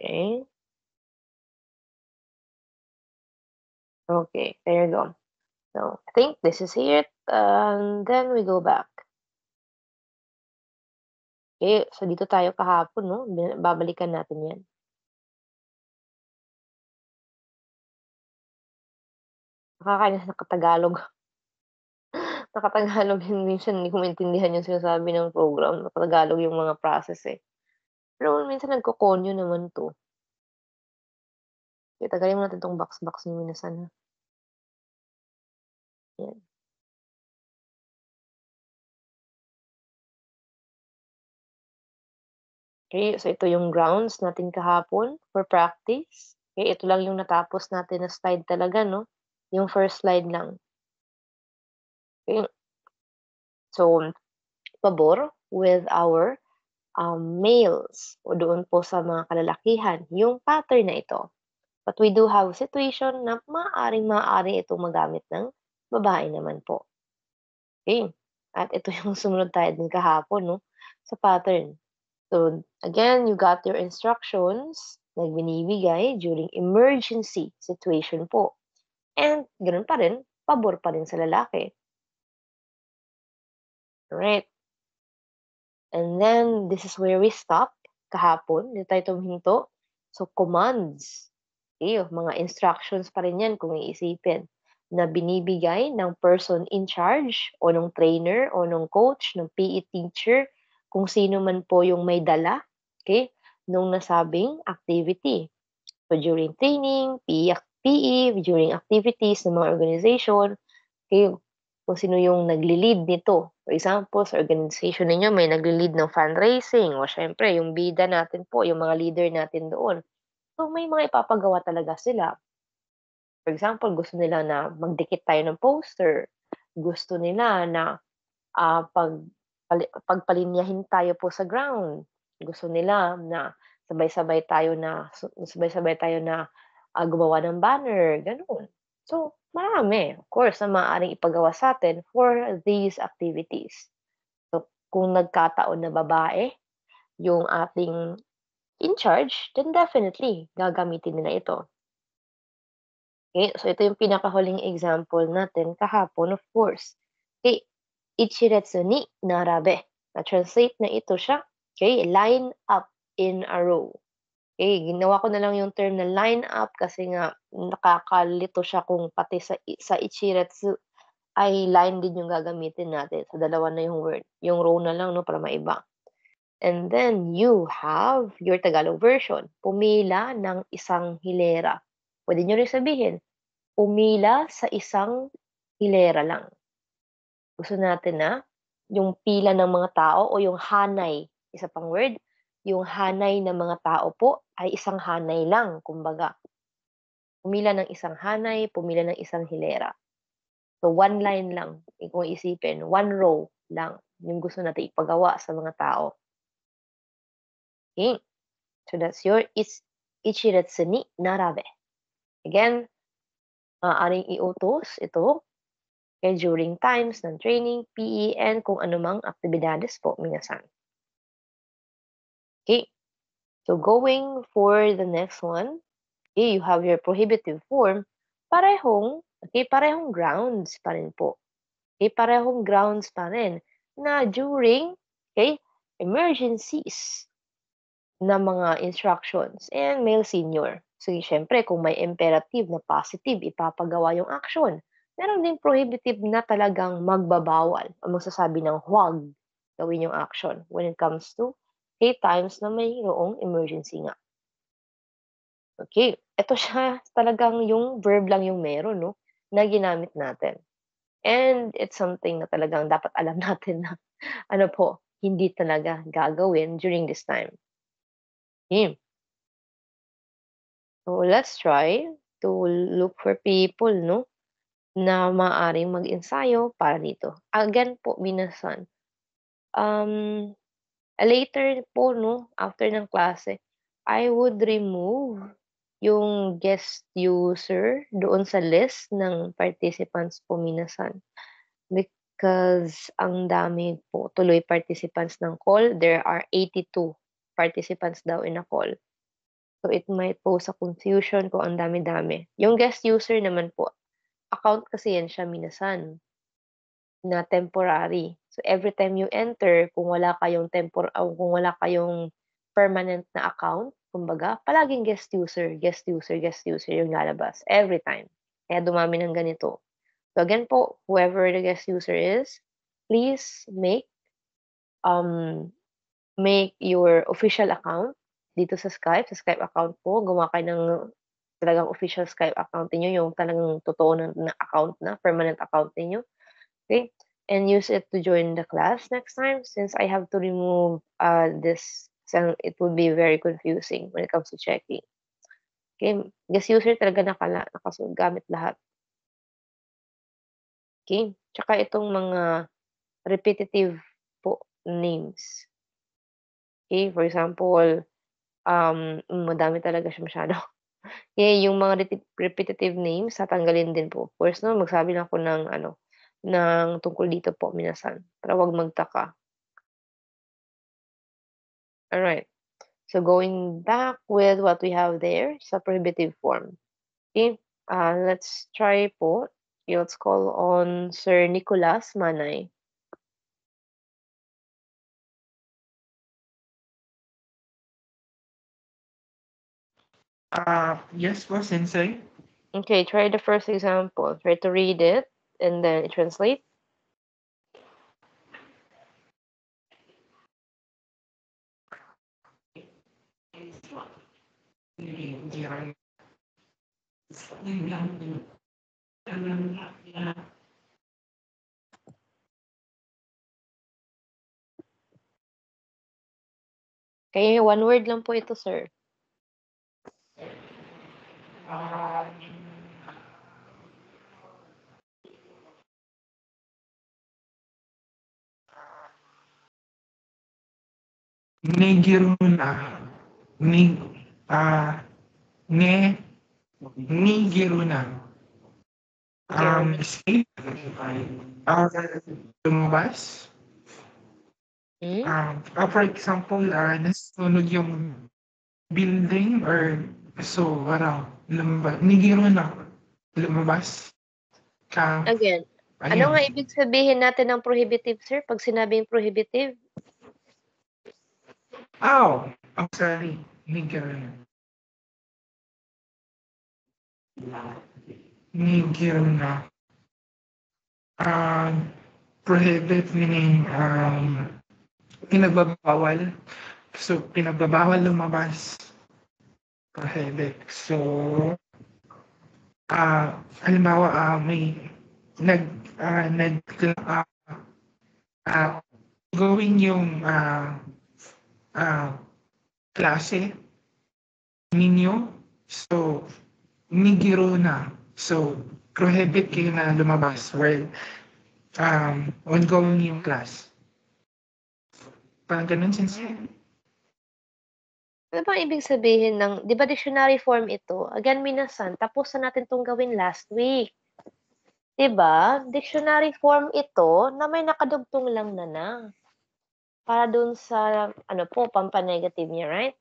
Okay. Okay, there you go. So, I think this is it, and then we go back. Okay, so dito tayo kahapon 'no, babalikan natin 'yan. Nakakainis naka-Tagalog. Naka-Tagalog yun minsan hindi ko maintindihan yung sinasabi ng program, naka-Tagalog yung mga process, eh. Pero minsan nagko-Konyo naman 'to. Kaya tagalin mo natin 'tong box ni Minasan, ha, 'yan. Okay, so ito yung grounds natin kahapon for practice. Okay, ito lang yung natapos natin na slide talaga 'no, yung first slide lang. Okay, so pabor with our, males o doon po sa mga kalalakihan yung pattern na ito. But we do have situation na maaaring-maaari itong magamit ng babae naman po. Okay, at ito yung sumunod tayo din kahapon 'no, sa pattern. So, again, you got your instructions na binibigay during emergency situation po. And gano'n pa rin, pabor pa rin sa lalaki. Right. And then, this is where we stop kahapon. Dito tayo tuminto. So, commands. Okay, mga instructions pa rin yan kung iisipin na binibigay ng person in charge o ng trainer o ng coach, ng PE teacher, kung sino man po yung may dala, okay, nung nasabing activity. So, during training, PE, during activities ng mga organization, okay, kung sino yung nagli-lead nito. For example, sa organization ninyo may nagli-lead ng fundraising o siyempre yung bida natin po, yung mga leader natin doon. So, may mga ipapagawa talaga sila. For example, gusto nila na magdikit tayo ng poster. Gusto nila na pagpalinyahin tayo po sa ground. Gusto nila na sabay-sabay tayo na gumawa ng banner, gano'n. So, marami, of course, na maaaring ipagawa sa'tin for these activities. So, kung nagkataon na babae yung ating in charge, then definitely gagamitin nila ito. Okay, so ito yung pinakahuling example natin kahapon, of course. Okay, ichiretsu ni narabe. Na-translate na ito siya, okay, line up in a row. Okay, ginawa ko na lang yung term na line up kasi nga nakakalito siya kung pati sa ichiretsu ay line din yung gagamitin natin. So, dalawa na yung word. Yung row na lang 'no, para maiba. And then you have your Tagalog version. Pumila ng isang hilera. Puwede niyo rin sabihin, pumila sa isang hilera lang. Gusto natin na yung pila ng mga tao o yung hanay, isa pang word, yung hanay ng mga tao po ay isang hanay lang kumbaga. Pumila ng isang hanay, pumila ng isang hilera. So, one line lang, kung isipin, one row lang yung gusto natin ipagawa sa mga tao. Okay? So, that's your ichiretsu ni narabe. Again, maaaring iutos ito during times ng training, PE, and kung anumang aktibidades po, minasan. Okay, so going for the next one, okay, you have your prohibitive form, parehong grounds pa rin po. Okay, parehong grounds pa rin na during, okay, emergencies na mga instructions and male senior. So, siyempre, kung may imperative na positive, ipapagawa yung action. Meron din prohibitive na talagang magbabawal o magsasabi ng huwag gawin yung action when it comes to times na mayroong emergency nga. Okay, eto siya talagang yung verb lang yung meron 'no, na ginamit natin. And it's something na talagang dapat alam natin na ano po, hindi talaga gagawin during this time. Hmm. So, let's try to look for people 'no, na maaaring mag-ensayo para dito. Again po minasan, um, later po 'no, after ng klase, I would remove yung guest user doon sa list ng participants po minasan. Because ang dami po tuloy participants ng call, there are 82 participants daw in a call. So, it might pose a confusion kung ang dami-dami. Yung guest user naman po, account kasi yan siya minasan na temporary. So, every time you enter kung wala kayong kung wala kayong permanent na account, kumbaga palaging guest user, guest user, guest user yung lalabas every time. Kaya dumami ng ganito. So, again po, whoever the guest user is, please um, make your official account dito sa Skype account po, gumawa kayo ng talagang official Skype account niyo, yung talagang totoo na account na, permanent account ninyo. Okay, and use it to join the class next time since I have to remove this, so it would be very confusing when it comes to checking. Okay, guest user talaga gamit lahat. Okay, tsaka itong mga repetitive po names. Okay, for example, madami talaga siya masyado. Eh, yung mga repetitive names tatanggalin din po. First no, magsabi lang ako ng ano, ng tungkol dito po minasan para 'wag magtaka. Alright. So going back with what we have there sa prohibitive form. Okay, let's try po. Okay, let's call on Sir Nicolas Manay. Yes po, Sensei. Okay, try the first example. Try to read it and then translate. Okay, one word lang po ito, sir. Nigiruna. Nig, ah, ne, Nigiruna. Girl. Escape. Uh, Lumabas. Hmm? For example, nasunog yung building or so, Nigiruna. Lumabas. Ka, Again, ano ayun. nga ibig sabihin natin ng prohibitive, sir, 'pag sinabing prohibitive? I'm sorry. Nigiruna. Nigiruna. Um, Prohibit meaning pinagbabawal. So, pinagbabawal lumabas. Prohibit. So, halimbawa, may nag, nag, uh, uh, going yung uh, klase ninyo. So, nigiro na. So, prohibit kayo na lumabas while ongoing yung class. Parang ganun, Sensei. Ano bang ibig sabihin ng 'di ba dictionary form ito? Again, minasan tapos na natin 'tong gawin last week. 'Di ba? Dictionary form ito na may nakadugtong lang na. Para dun sa ano po, pampa-negative niya, right?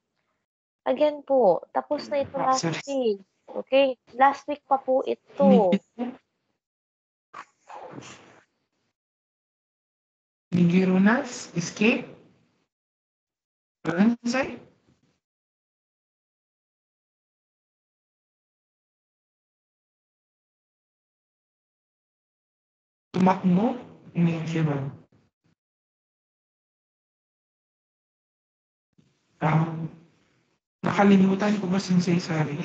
Again po, tapos na ito last Sorry. week. Okay? Last week pa po ito. Nigiro na? Escape? Ganun, Sensei? Tumakbo? Nigiro. Um, Nakalimutan ko ba, Sensei? Sorry.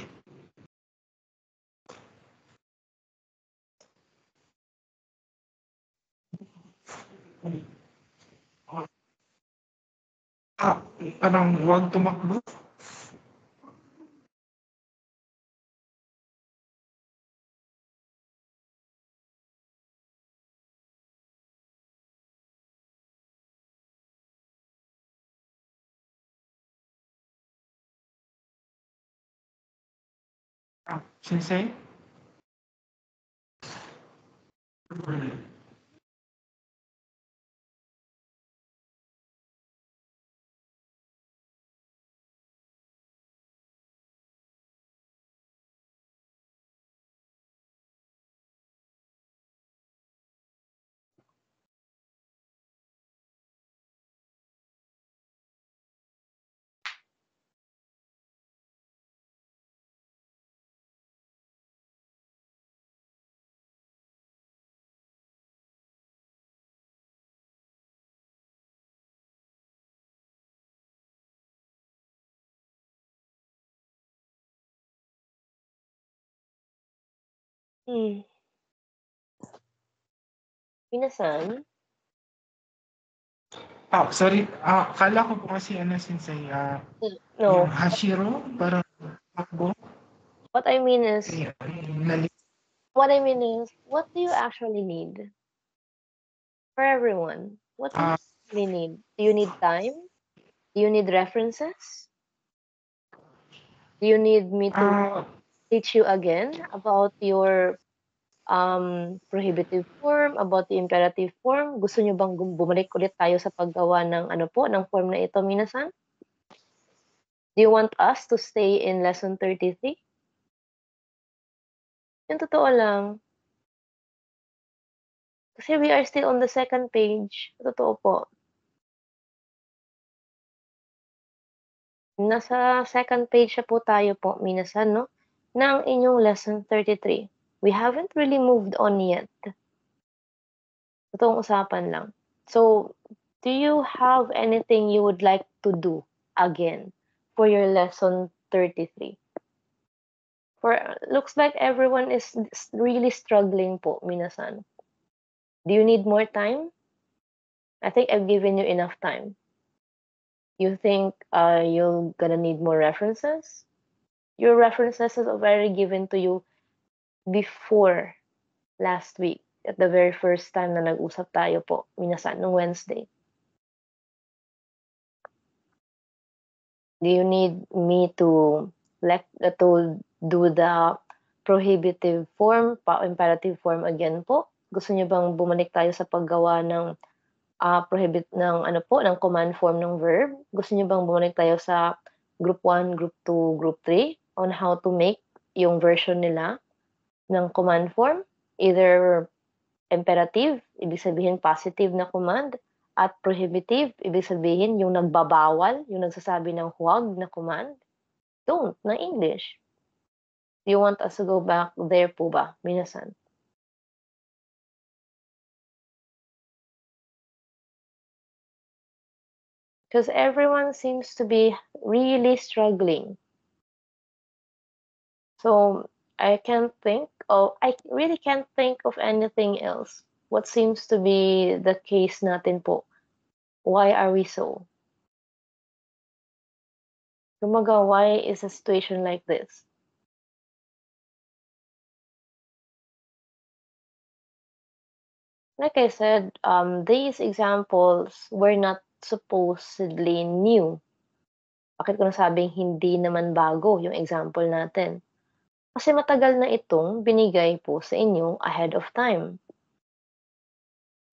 Ah, Parang huwag tumakbo. Sensei? Hmm, minasan? Sorry, akala ko po kasi ano sensei, yung No, Hashiro parang takbo, what I mean is eh, nali what do you actually need? For everyone, what do you ah, actually need? Do you need time? Do you need references? Do you need me to ah, teach you again about your prohibitive form, about the imperative form? Gusto niyo bang bumalik ulit tayo sa paggawa ng ano po, ng form na ito, minasan? Do you want us to stay in lesson 33? Yung totoo lang. Kasi we are still on the second page. Totoo po. Nasa second page na po tayo po, minasan, no? Ng inyong lesson 33. We haven't really moved on yet. Totoong usapan lang. So, do you have anything you would like to do again for your lesson 33? For looks like everyone is really struggling po, minasan. Do you need more time? I think I've given you enough time. You think you're gonna need more references? Your references is already given to you before last week at the very first time na nag-usap tayo po, minasan, nung Wednesday. Do you need me to to do the prohibitive form, imperative form again po? Gusto niyo bang bumalik tayo sa paggawa ng ng ano po, ng command form ng verb? Gusto niyo bang bumalik tayo sa group 1, group 2, group 3 on how to make yung version nila ng command form? Either imperative, ibig sabihin positive na command, at prohibitive, ibig sabihin yung nagbabawal, yung nagsasabi ng huwag na command. Don't, na English. Do you want us to go back there po ba, minasan? Because everyone seems to be really struggling. So I really can't think of anything else. What seems to be the case natin po? Why are we so? Kumbaga, why is a situation like this? Like I said, these examples were not supposedly new. Bakit ko nasabing hindi naman bago yung example natin? Kasi matagal na itong binigay po sa inyo ahead of time.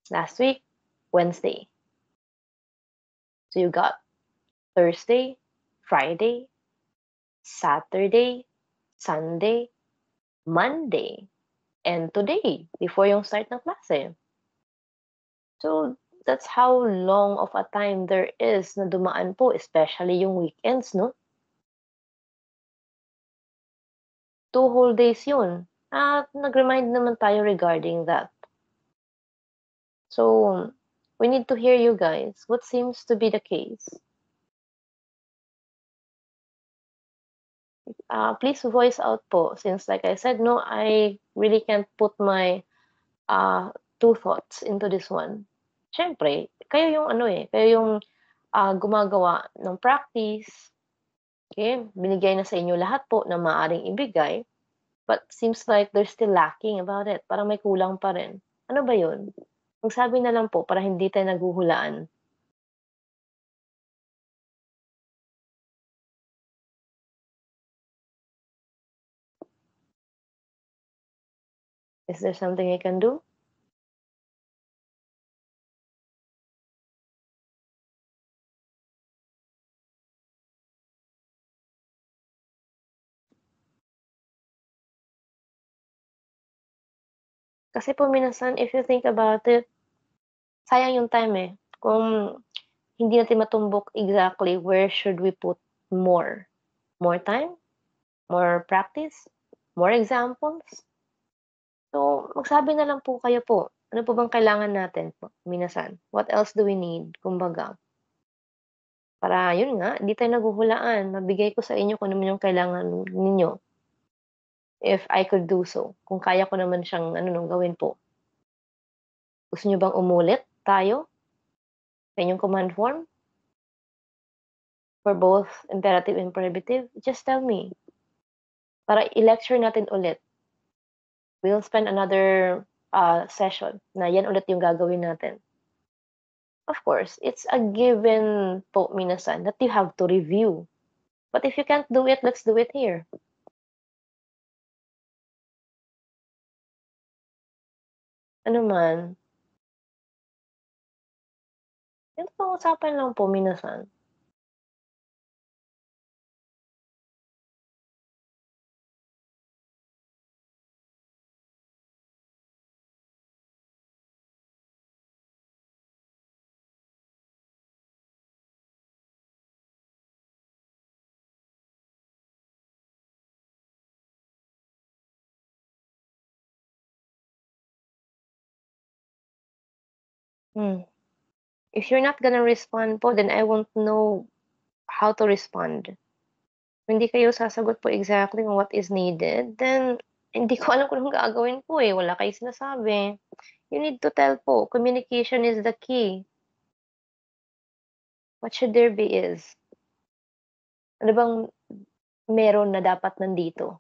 Last week, Wednesday. So you got Thursday, Friday, Saturday, Sunday, Monday, and today, before yung start ng klase. So, that's how long of a time there is na dumaan po, especially yung weekends, no? 2 whole days yun. At nag-remind naman tayo regarding that. So, we need to hear you guys. What seems to be the case? Please voice out po since like I said, no, I really can't put my two thoughts into this one. Siyempre, kayo yung ano kayo yung gumagawa ng practice. Okay, binigay na sa inyo lahat po na maaaring ibigay, but seems like they're still lacking about it. Parang may kulang pa rin. Ano ba yun? Magsabi na lang po para hindi tayo naghuhulaan. Is there something I can do? Kasi po minsan, if you think about it, sayang yung time kung hindi natin matumbok exactly where should we put more. More time? More practice? More examples? So, magsabi na lang po kayo po. Ano po bang kailangan natin po, minasan? What else do we need? Kumbaga, para yun nga, di tayo naghuhulaan. Mabigay ko sa inyo kung ano man yung kailangan ninyo. if I could do so. Kung kaya ko naman siyang gawin po. Gusto niyo bang umulit tayo sa inyong command form for both imperative and prohibitive? Just tell me. Para i-lecture natin ulit. We'll spend another session na yan ulit yung gagawin natin. Of course, it's a given po, minasan, that you have to review. But if you can't do it, let's do it here. Ano man. Yung pang-usapan lang po, minasan. If you're not gonna respond po, then I won't know how to respond. Kung hindi kayo sasagot po exactly on what is needed, then hindi ko alam kung anong gagawin po, eh, wala kayong sinasabi. You need to tell po, communication is the key. What should there be is, ano bang meron na dapat nandito?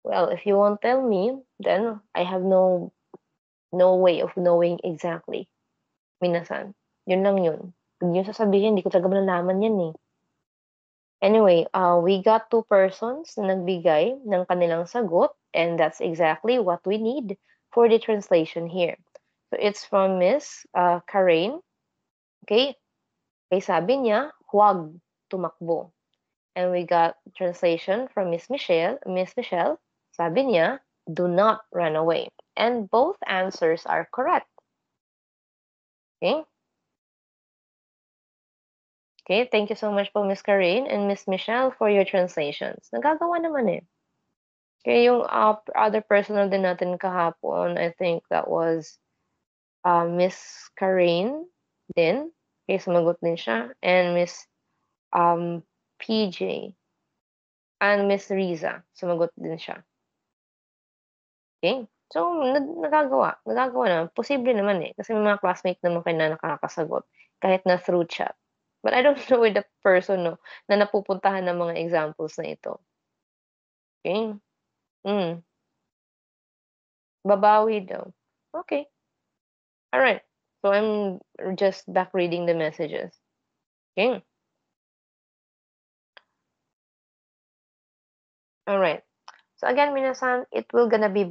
Well, if you won't tell me, then I have no way of knowing exactly. Minasan, yun lang yun. Huwag niyo sasabihin, hindi ko talaga malalaman yan, eh. Anyway, we got 2 persons na nagbigay ng kanilang sagot, and that's exactly what we need for the translation here. So it's from Miss Karen. Okay? Okay, sabi niya, huwag tumakbo. And we got translation from Miss Michelle. Miss Michelle, sabi niya, do not run away. And both answers are correct. Okay? Okay, thank you so much po, Miss Karen and Miss Michelle, for your translations. Nagagawa naman eh. Okay, yung other personal din natin kahapon, I think that was Miss Karen din. Okay, sumagot din siya. And Miss PJ. And Miss Riza, sumagot din siya. Okay? So, nagagawa. Nagagawa naman. Posible naman eh. Kasi may mga classmate naman kayo na nakakasagot. Kahit na through chat. But I don't know with the person, no, na napupuntahan ng mga examples na ito. Okay? Babawi daw. Okay. Alright. So, I'm just back reading the messages. Okay. Alright. So, again, minasan, it will gonna be,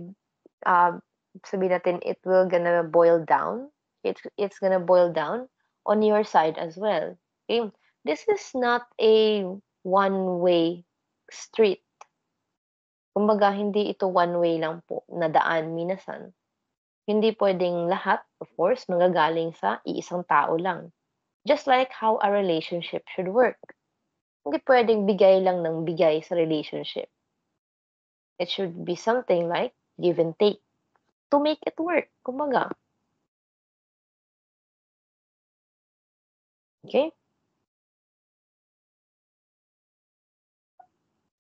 sabihin natin, it will gonna boil down. It's gonna boil down on your side as well. Okay. This is not a one-way street. Kumbaga, hindi ito one-way lang po na daan, minasan. Hindi pwedeng lahat, of course, manggagaling sa iisang tao lang. Just like how a relationship should work. Hindi pwedeng bigay lang ng bigay sa relationship. It should be something like give and take to make it work. Kumbaga. Okay?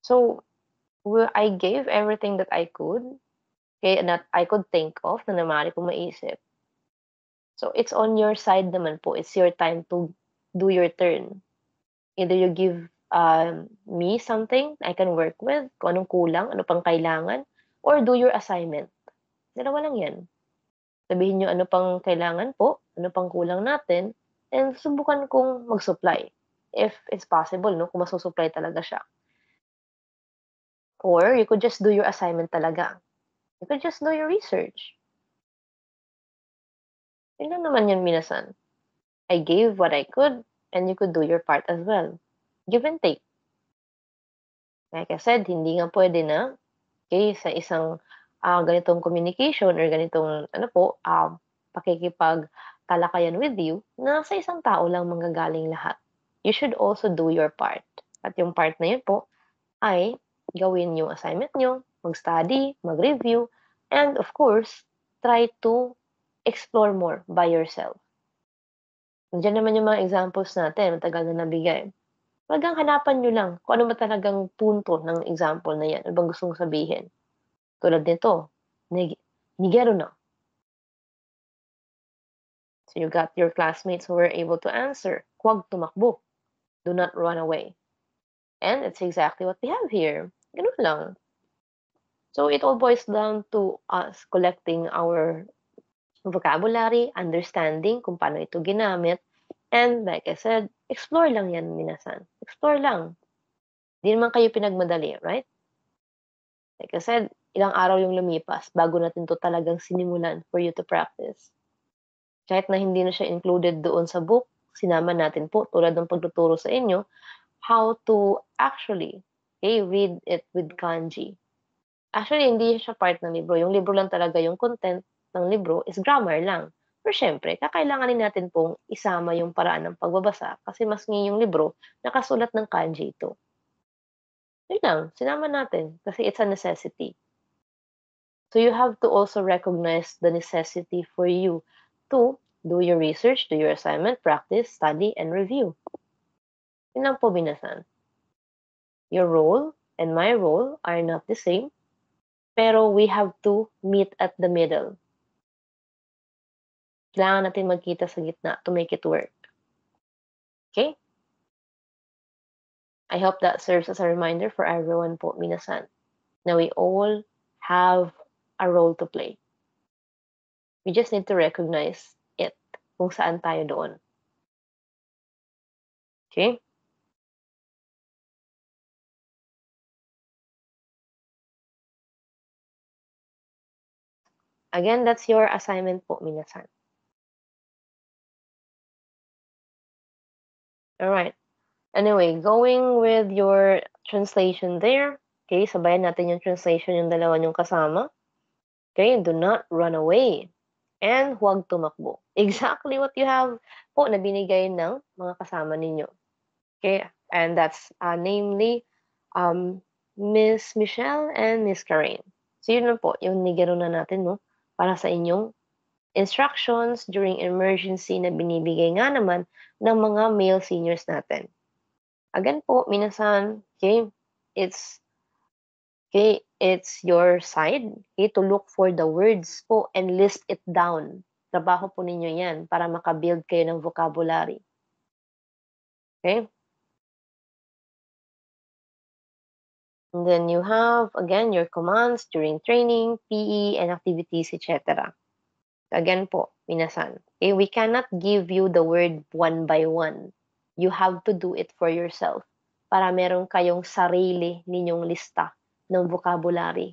So, I gave everything that I could. Okay? And that I could think of na namari ko maisip. So, it's on your side naman po. It's your time to do your turn. Either you give me something I can work with, kung anong kulang, ano pang kailangan, or do your assignment. Dalawa lang yan. Sabihin niyo ano pang kailangan po, ano pang kulang natin, and subukan kong mag-supply. If it's possible, no, kung masu-supply talaga siya. Or you could just do your assignment talaga. You could just do your research. Yun lang naman yun, minasan. I gave what I could, and you could do your part as well. Give and take. Like I said, hindi nga pwede na, okay, sa isang ganitong communication or ganitong pakikipagtalakayan with you na sa isang tao lang manggagaling lahat. You should also do your part. At yung part na yun po ay gawin yung assignment nyo, mag-study, mag-review, and of course, try to explore more by yourself. Nandiyan naman yung mga examples natin, matagal na nabigay. Talagang hanapan niyo lang kung ano ba talagang punto ng example na 'yan, ano bang gustong sabihin. Tulad nito, "Nigero na." So you got your classmates who were able to answer, "Huwag tumakbo, do not run away." And it's exactly what we have here, gano'n lang. So it all boils down to us collecting our vocabulary, understanding kung paano ito ginamit, and like I said, explore lang 'yan minasan, explore lang. 'Di naman kayo pinagmadali, right? Like I said, ilang araw yung lumipas bago natin 'to talagang sinimulan for you to practice. Kahit na hindi na siya included doon sa book, sinama natin po tulad ng pagtuturo sa inyo, how to actually, read it with kanji. Actually, hindi siya part ng libro, yung libro lang talaga yung content ng libro is grammar lang. Pero siyempre kakailanganin natin pong isama yung paraan ng pagbabasa kasi maski yung libro nakasulat ng kanji ito. Yun lang, sinama natin kasi it's a necessity. So you have to also recognize the necessity for you to do your research, do your assignment, practice, study, and review. Yun lang po minasan. Your role and my role are not the same, pero we have to meet at the middle. Kailangan natin magkita sa gitna to make it work. Okay? I hope that serves as a reminder for everyone po minasan na we all have a role to play. We just need to recognize it kung saan tayo doon. Okay? Again, that's your assignment po minasan. Alright. Anyway, going with your translation there, okay, sabayan natin yung translation yung dalawa niyong kasama. Okay, do not run away and huwag tumakbo. Exactly what you have po na binigay ng mga kasama ninyo. Okay, and that's namely Miss Michelle and Miss Karen. So yun na po, yung nigero na natin, no, para sa inyong instructions during emergency na binibigay nga naman ng mga male seniors natin. Again po, minasan, okay, it's your side, okay, to look for the words po and list it down. Trabaho po ninyo yan para makabuild kayo ng vocabulary. Okay? And then you have, again, your commands during training, PE, and activities, etc. Again po, minasan, okay, we cannot give you the word one by one. You have to do it for yourself para meron kayong sarili ninyong lista ng vocabulary.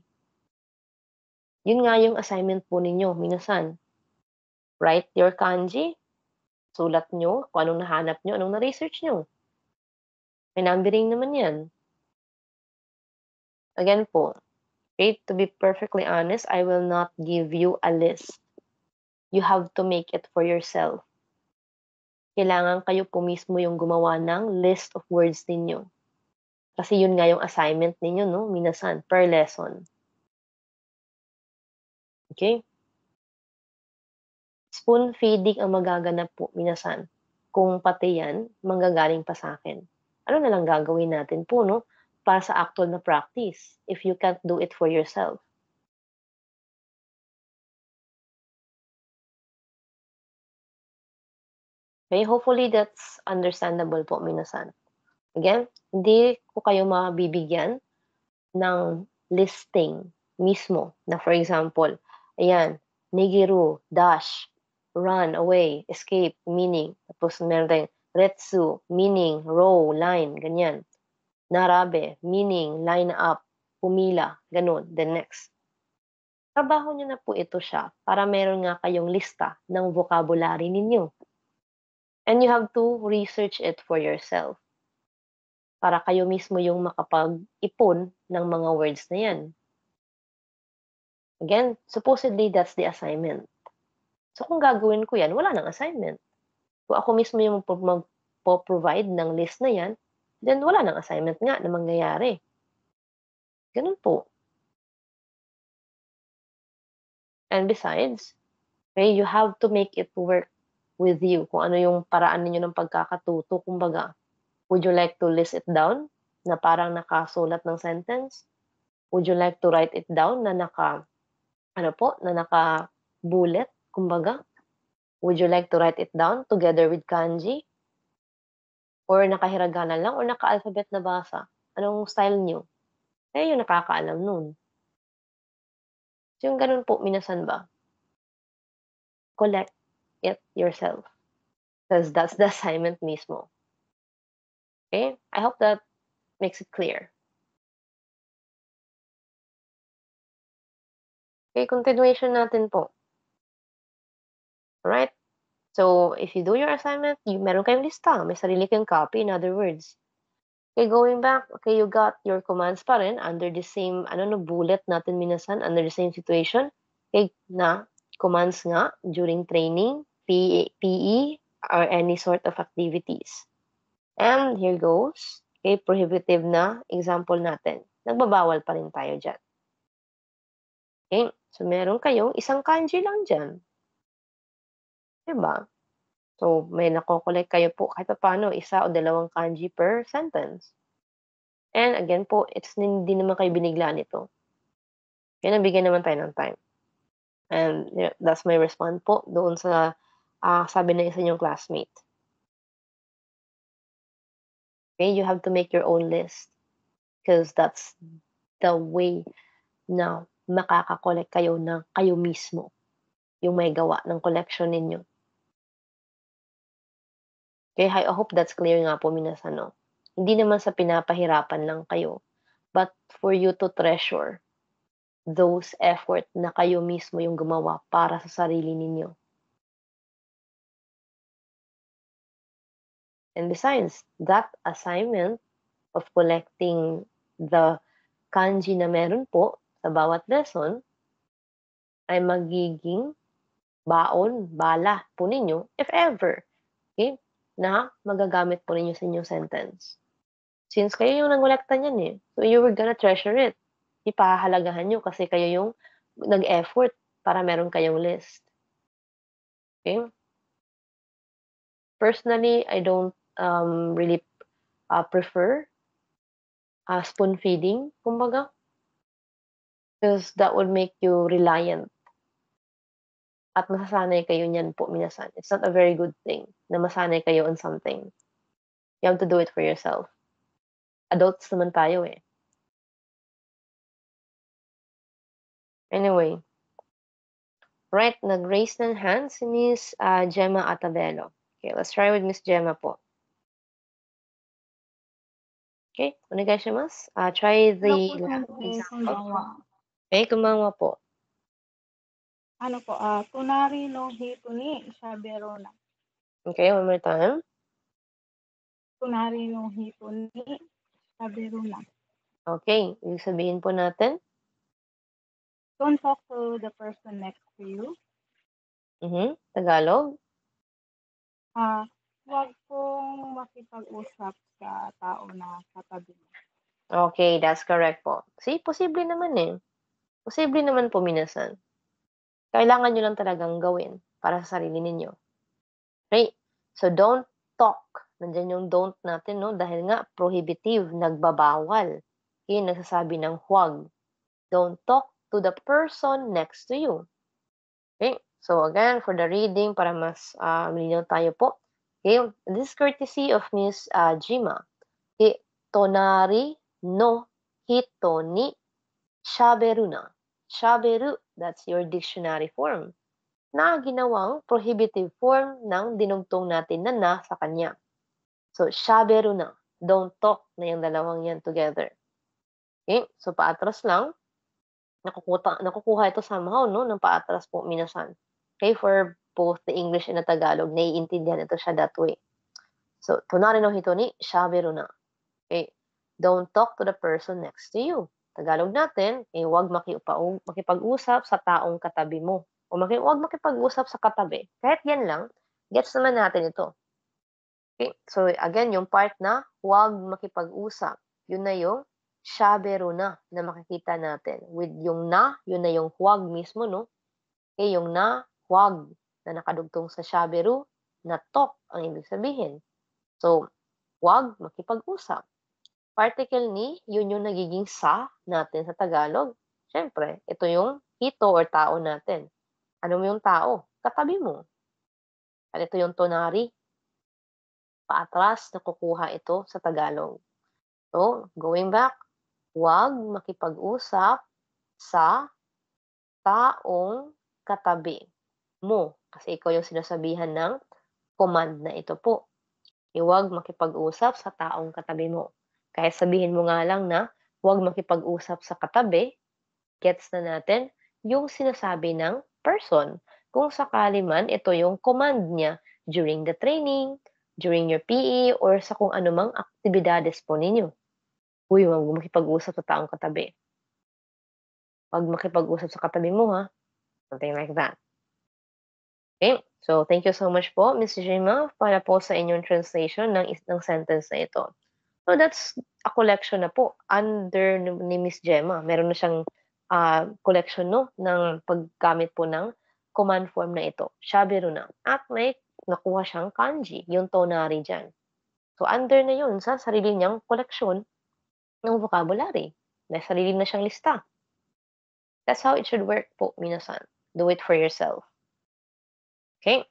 Yun nga yung assignment po ninyo, minasan. Write your kanji, sulat nyo kung anong nahanap nyo, anong na-research nyo. May numbering naman yan. Again po, okay, to be perfectly honest, I will not give you a list. You have to make it for yourself. Kailangan kayo po mismo yung gumawa ng list of words ninyo. Kasi yun nga yung assignment ninyo, no, minasan, per lesson. Okay? Spoon feeding ang magaganap po, minasan. Kung pati yan, manggagaling pa sa akin. Ano na lang gagawin natin po, no? Para sa actual na practice, if you can't do it for yourself. Okay, hopefully that's understandable po, minasan. Again, hindi ko kayo mabibigyan ng listing mismo na for example, ayan, nigiru, dash, run, away, escape, meaning. Tapos meron tayong retsu, meaning, row, line, ganyan. Narabe, meaning, line up, pumila, ganun, then next. Trabaho nyo na po ito siya para meron nga kayong lista ng vocabulary ninyo. And you have to research it for yourself para kayo mismo yung makapag-ipon ng mga words na yan. Again, supposedly that's the assignment. So kung gagawin ko yan, wala nang assignment. Kung ako mismo yung magpo-provide ng list na yan, then wala nang assignment nga na mangyayari. Ganun po. And besides, okay, you have to make it work with you. Kung ano yung paraan ninyo ng pagkakatuto, kumbaga. Would you like to list it down na parang nakasulat ng sentence? Would you like to write it down na naka-bullet, kumbaga? Would you like to write it down together with kanji? Or nakahiragana lang or naka-alphabet na basa? Anong style niyo? Kayo yung nakakaalam nun. So, yung ganun po, minasan ba, collect it yourself. Because that's the assignment mismo. Okay? I hope that makes it clear. Okay, continuation natin po. Alright? So, if you do your assignment, meron kayong lista, may sarili kayong copy, in other words. Okay, going back, okay, you got your commands pa rin under the same, bullet natin minasan, under the same situation. Okay, na commands nga during training, PE, or any sort of activities. And here goes, okay, prohibitive na example natin. Nagbabawal pa rin tayo dyan. Okay, so meron kayong isang kanji lang dyan. Diba? So, may nako-collect kayo po kahit paano, isa o dalawang kanji per sentence. And again po, hindi naman kayo binigla nito. Kaya nabigyan naman tayo ng time. And that's my response po doon sa sabi ng isa niyong classmate. Okay, you have to make your own list because that's the way na makaka-collect kayo ng kayo mismo yung may gawa ng collection ninyo. Okay, I hope that's clear nga po minasan, no? Hindi naman sa pinapahirapan lang kayo, but for you to treasure those effort na kayo mismo yung gumawa para sa sarili ninyo. And besides, that assignment of collecting the kanji na meron po sa bawat lesson ay magiging bala po ninyo if ever, okay, na magagamit po ninyo sa inyong sentence. Since kayo yung nangolekta niyan eh, so you were gonna treasure it. Ipahahalagahan nyo kasi kayo yung nag-effort para meron kayong list. Okay? Personally, I don't really prefer spoon feeding, kumbaga. Because that would make you reliant. At masasanay kayo niyan po minasan. It's not a very good thing na masanay kayo on something. You have to do it for yourself. Adults naman tayo eh. Anyway. Right, nag-raise ng hand si Miss Gemma Atabelo. Okay, let's try with Miss Gemma po. Okay, onegaishimasu. Try the example. Okay, kumawa po. Tunari no hito ni Shabero na. Okay, one more time. Tunari no hito ni Shabero na. Okay, ibig sabihin po natin? Don't talk to the person next to you. Tagalog? Huwag pong makipag-usap sa tao na katabi mo. Okay, that's correct po. See, posible naman eh. Posible naman po minasan. Kailangan nyo lang talagang gawin para sa sarili ninyo. Okay? So, don't talk. Nandiyan yung don't natin, no? Dahil nga, prohibitive, nagbabawal. Okay, nagsasabi ng huwag. Don't talk to the person next to you. Okay? So, again, for the reading, para mas malinaw tayo po. Okay? This is courtesy of Miss Jima. Okay? Tonari no hito ni shaberu na. Shaberu, that's your dictionary form, na ginawang prohibitive form ng dinugtong natin na sa kanya. So, shaberu na. Don't talk na yung dalawang yan together. Okay? So, paatras lang. Nakukuha ito somehow, no? Ng paatras po, minasan. Okay? For both the English and the Tagalog, naiintindihan ito siya that way. So, tonari no hito ni shaberu na. Okay? Don't talk to the person next to you. Tagalog natin, huwag makipag-usap sa taong katabi mo. O huwag makipag-usap sa katabi. Kahit yan lang, gets naman natin ito. Okay? So, again, yung part na huwag makipag-usap, yun na yung shaberu na makikita natin. With yung na, yun na yung huwag mismo, no? Okay, yung na, huwag, na nakadugtong sa shaberu, na talk ang ibig sabihin. So, huwag makipag-usap. Particle ni, yun yung nagiging sa natin sa Tagalog. Siyempre, ito yung hito or tao natin. Ano mo yung tao? Katabi mo. At ito yung tonari. Paatras na kukuha ito sa Tagalog. So, going back, huwag makipag-usap sa taong katabi mo. Kasi ikaw yung sinasabihan ng command na ito po. Huwag makipag-usap sa taong katabi mo. Kaya sabihin mo nga lang na huwag makipag-usap sa katabi, gets na natin yung sinasabi ng person. Kung sakali man ito yung command niya during the training, during your PE, or sa kung anumang aktibidades po ninyo. Uy, huwag makipag-usap sa taong katabi. Huwag makipag-usap sa katabi mo, ha? Something like that. Okay? So, thank you so much po, Ms. Jima, para po sa inyong translation ng sentence na ito. So, that's a collection na po under ni Miss Gemma. Meron na siyang collection no, ng paggamit po ng command form na ito. Shabiru na. At may nakuha siyang kanji, yung tonari dyan. So, under na yun sa sarili niyang collection ng vocabulary. May sarili na siyang lista. That's how it should work po, minasan. Do it for yourself. Okay?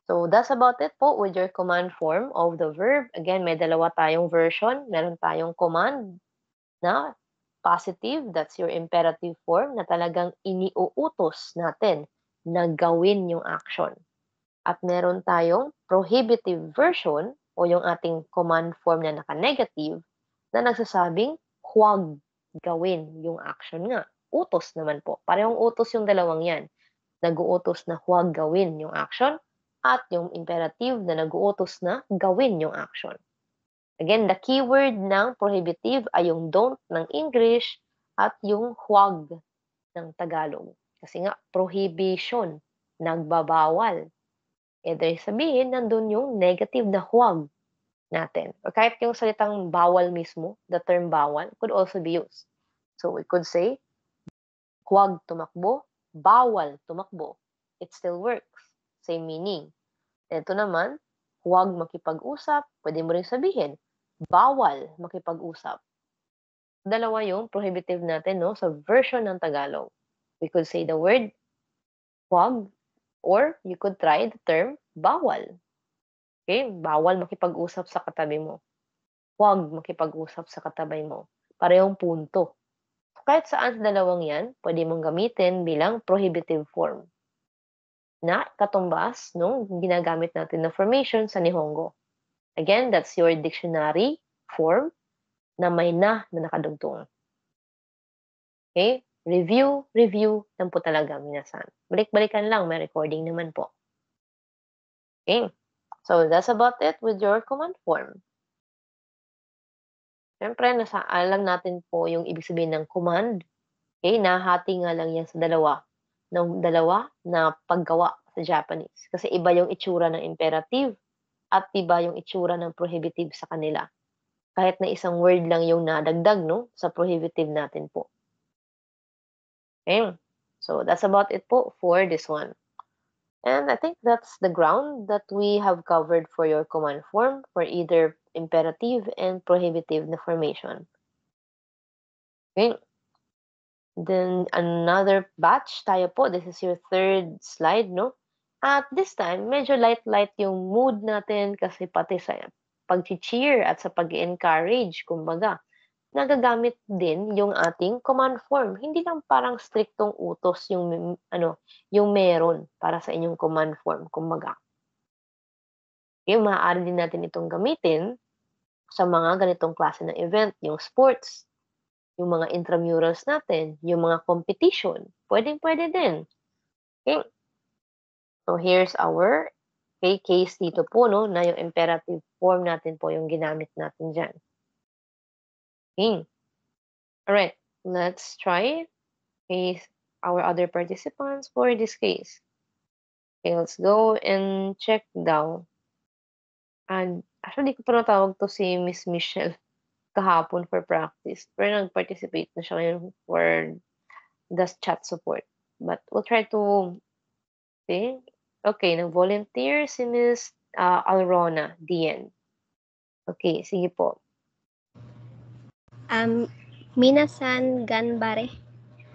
So, that's about it po with your command form of the verb. Again, may dalawa tayong version. Meron tayong command na positive, that's your imperative form, na talagang iniuutos natin na gawin yung action. At meron tayong prohibitive version o yung ating command form na naka-negative na nagsasabing huwag gawin yung action nga. Utos naman po. Parehong utos yung dalawang yan. Nag-uutos na huwag gawin yung action at yung imperative na nag-uutos na gawin yung action. Again, the keyword ng prohibitive ay yung don't ng English at yung huwag ng Tagalog. Kasi nga, prohibition, nagbabawal. Either sabihin, nandun yung negative na huwag natin. Or kahit yung salitang bawal mismo, the term bawal, could also be used. So we could say, huwag tumakbo, bawal tumakbo. It still works. Same meaning. Ito naman, huwag makipag-usap, pwede mo rin sabihin, bawal makipag-usap. Dalawa yung prohibitive natin no, sa version ng Tagalog. We could say the word huwag or you could try the term bawal. Okay? Bawal makipag-usap sa katabi mo. Huwag makipag-usap sa katabi mo. Parehong punto. Kahit saan sa dalawang yan, pwede mong gamitin bilang prohibitive form na katumbas nung ginagamit natin na formation sa Nihongo. Again, that's your dictionary form na may na nakadugtong. Okay? Review lang po talaga, minasan. Balik-balikan lang, may recording naman po. Okay? So, that's about it with your command form. Siyempre, nasaan natin po yung ibig sabihin ng command. Okay? Nahati nga lang yan sa dalawa na paggawa sa Japanese. Kasi iba yung itsura ng imperative at iba yung itsura ng prohibitive sa kanila. Kahit na isang word lang yung nadagdag no, sa prohibitive natin po. Okay? So, that's about it po for this one. And I think that's the ground that we have covered for your command form for either imperative and prohibitive na formation. Okay? Then, another batch tayo po. This is your third slide, no? At this time, medyo light-light yung mood natin kasi pati sa pag-cheer at sa pag-encourage, kumbaga, nagagamit din yung ating command form. Hindi lang parang striktong utos yung yung meron para sa inyong command form, kumbaga. Okay, maaari din natin itong gamitin sa mga ganitong klase ng event, yung sports, yung mga intramurals natin, yung mga competition. Pwedeng-pwede din. Okay? So, here's our case dito po, no, na yung imperative form natin po yung ginamit natin dyan. Okay. Alright, let's try our other participants for this case. Okay, let's go and check down. And actually, di ko pa natawag to si Miss Michelle kahapon for practice. Pero nag-participate na siya ngayon for the chat support. But we'll try to see. Okay, nag-volunteer si Miss Alrona Dien. Okay, sige po. Minasan ganbare.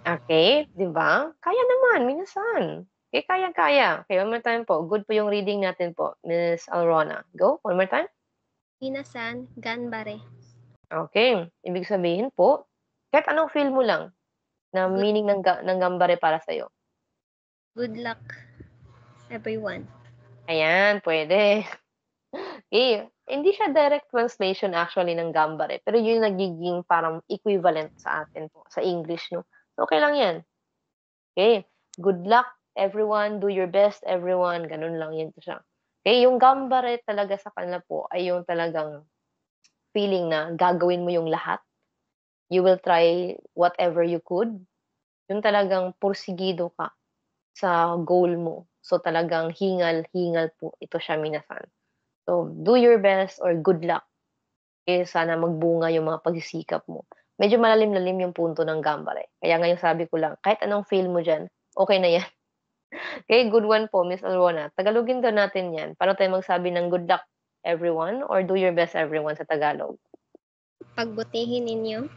Okay, 'di ba? Kaya naman, minasan. Okay, kayang-kaya. Okay, one more time po. Good po yung reading natin po, Miss Alrona. Go, one more time. Minasan ganbare. Okay, ibig sabihin po, kahit anong feel mo lang na Good. meaning ng gambare para sa'yo. Good luck, everyone. Ayan, pwede. Okay, hindi siya direct translation actually ng gambare, pero yun nagiging parang equivalent sa atin po, sa English, no? So, okay lang yan. Okay, good luck everyone, do your best everyone, ganun lang yun siya. Okay, yung gambare talaga sa kanila po ay yung talagang feeling na gagawin mo yung lahat. You will try whatever you could. Yung talagang porsigido ka sa goal mo. So, talagang hingal-hingal po ito siya minasan. So, do your best or good luck. Eh, sana magbunga yung mga pagsisikap mo. Medyo malalim-lalim yung punto ng gambare. Kaya ngayon sabi ko lang, kahit anong feel mo dyan, okay na yan. Okay, good one po, Miss Alrona. Tagalogin daw natin yan. Paano tayo magsabi ng good luck everyone or do your best everyone sa Tagalog? Pagbutihin ninyo.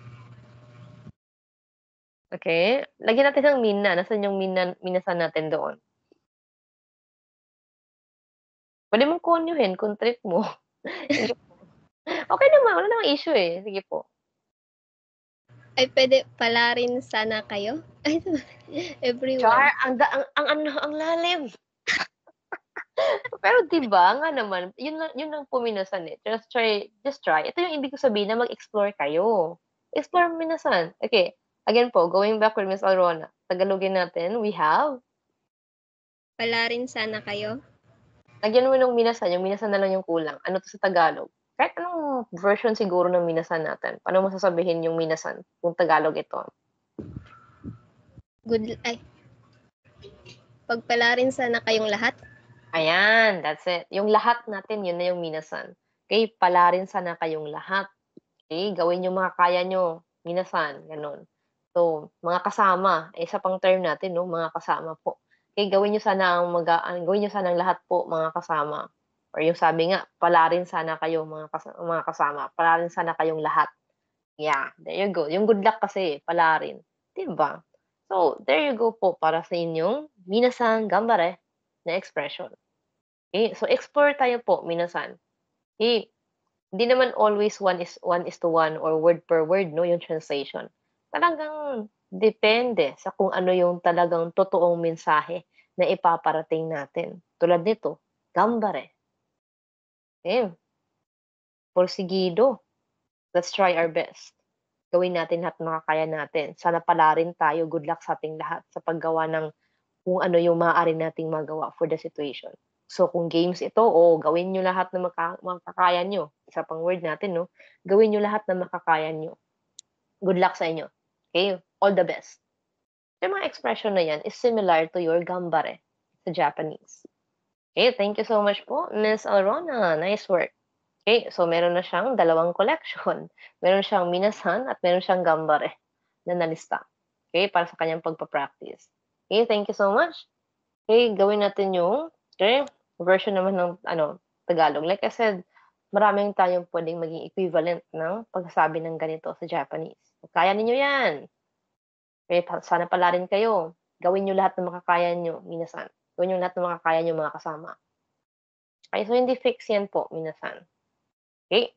Okay? Lagyan natin ng mina. Nasaan yung minasan natin doon? Pwede mong konyuhin kung trip mo. Sige po. Okay naman, wala namang issue eh. Sige po. Ay, pwede pala rin sana kayo. Ay, everyone. Char, ang lalim. Pero 'di ba nga naman, yun lang po minasan eh. Just try. Ito yung ibig ko sabihin na mag-explore kayo. Explore minasan. Okay, again po, going back with Miss Alrona. Tagalogin natin, we have, Pala rin sana kayo. lagyan mo ng minasan, yung minasan na lang yung kulang. Ano 'to sa Tagalog? Kahit anong version siguro ng minasan natin. Paano mo sasabihin yung minasan kung Tagalog ito? Pagpala rin sana kayong lahat. Ayan, that's it. Yung lahat natin, yun na yung minasan. Okay, pala rin sana kayong lahat. Okay, gawin yung mga kaya nyo. Minasan, gano'n. So, mga kasama, isa pang term natin 'no, mga kasama po. Okay, gawin niyo sana ang lahat po mga kasama or yung sabi nga, palarin sana kayo mga kasama, palarin sana kayong lahat. Yeah, there you go. Yung good luck kasi palarin, 'di ba? So, there you go po para sa inyong minasan ganbare na expression. Okay, so explore tayo po minasan. Okay, hindi naman always one is to one or word per word 'no, yung translation. Talagang depende sa kung ano yung talagang totoong mensahe na ipaparating natin. Tulad nito, gambare. Eh, porsigido. Let's try our best. Gawin natin lahat ng makakaya natin. Sana pala rin tayo. Good luck sa ating lahat sa paggawa ng kung ano yung maaari nating magawa for the situation. So, kung games ito, gawin nyo lahat na makakaya nyo. Isa pang word natin, no? Gawin nyo lahat na makakaya nyo. Good luck sa inyo. Okay? All the best. Yung mga expression na yan is similar to your gambare sa Japanese. Okay, thank you so much po, Miss Alrona. Nice work. Okay, so meron na siyang dalawang collection. Meron siyang minasan at meron siyang gambare na nalista. Okay, para sa kanyang pagpa-practice. Okay, thank you so much. Okay, gawin natin yung version naman ng Tagalog. Like I said, maraming tayong pwedeng maging equivalent ng pagsasabi ng ganito sa Japanese. Kaya ninyo yan. Okay, sana pala rin kayo. Gawin nyo lahat ng makakaya nyo, minasan. Gawin nyo lahat ng makakaya nyo mga kasama. Okay, so hindi fix yan po, minasan. Okay.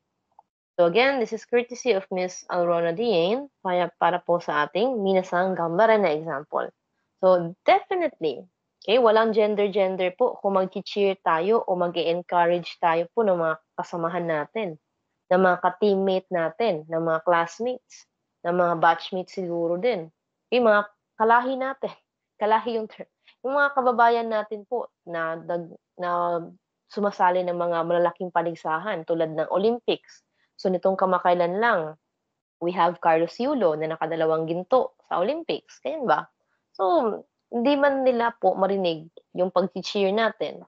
So again, this is courtesy of Miss Alrona Diane para po sa ating minasan gambare na example. So definitely, okay, walang gender po kung mag-cheer tayo o mag-encourage tayo po ng mga kasamahan natin, ng mga ka-teammate natin, ng mga classmates, ng mga batchmates siguro din. Okay, mga kalahi natin, kalahi yung term. Yung mga kababayan natin po na sumasali ng mga malalaking paligsahan tulad ng Olympics. So nitong kamakailan lang, we have Carlos Yulo na nakadalawang ginto sa Olympics. Ganyan ba? So, hindi man nila po marinig yung pag-cheer natin.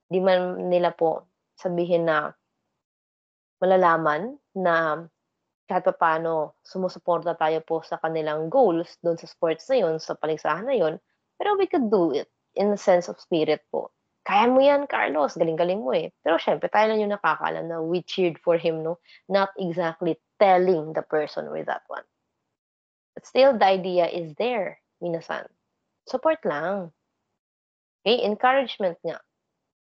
Hindi man nila po sabihin na malalaman na kahit papaano sumusuporta tayo po sa kanilang goals doon sa sports na yun, sa paligsahan na yun. Pero we could do it in the sense of spirit po. Kaya mo yan, Carlos. Galing-galing mo eh. Pero syempre, tayo lang yung nakakaalam na we cheered for him, no? Not exactly telling the person with that one. But still, the idea is there, minasan. Support lang. Okay? Encouragement nga.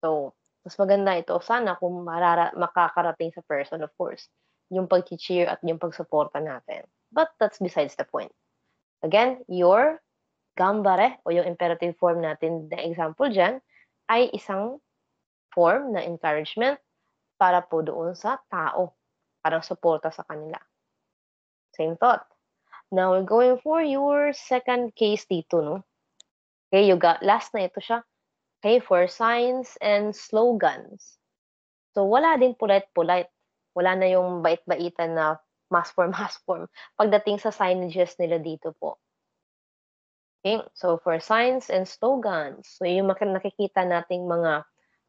So, mas maganda ito sana kung makakarating sa person, of course, yung pag-cheer at yung pagsuporta natin. But that's besides the point. Again, your gambare o yung imperative form natin na example dyan ay isang form na encouragement para po doon sa tao. Parang suporta sa kanila. Same thought. Now, we're going for your second case dito, no? Okay, you got, last na ito siya. Okay, for signs and slogans. So, wala din polite-polite. Wala na yung bait-baitan na mass form. Pagdating sa signages nila dito po. Okay, so for signs and slogans, so yung nakikita nating mga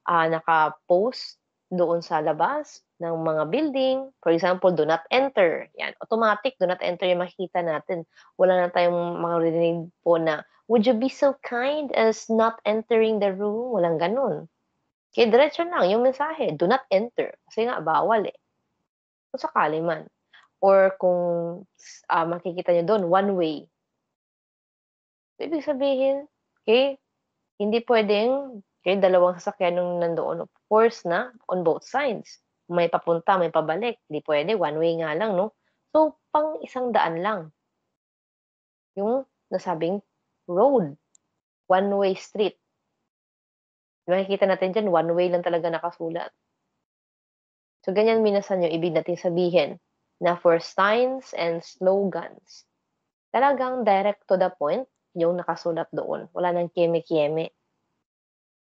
naka-post doon sa labas ng mga building. For example, do not enter. Yan, automatic, do not enter yung makikita natin. Wala na tayong mga rinig po na, would you be so kind as not entering the room? Walang ganun. Okay, diretso lang yung mensahe, do not enter. Kasi nga, bawal eh. Kung sakali man. Or kung makikita nyo doon, one way. So, ibig sabihin, okay, hindi pwedeng dalawang sasakyan nung nandoon. Of course na, on both sides. May papunta, may pabalik. Hindi pwede, one way nga lang, no? So, pang isang daan lang. Yung nasabing road. One-way street. Makikita natin dyan, one way lang talaga nakasulat. So, ganyan minasan yung ibig natin sabihin na for signs and slogans, talagang direct to the point yung nakasulat doon. Wala nang kieme-kieme.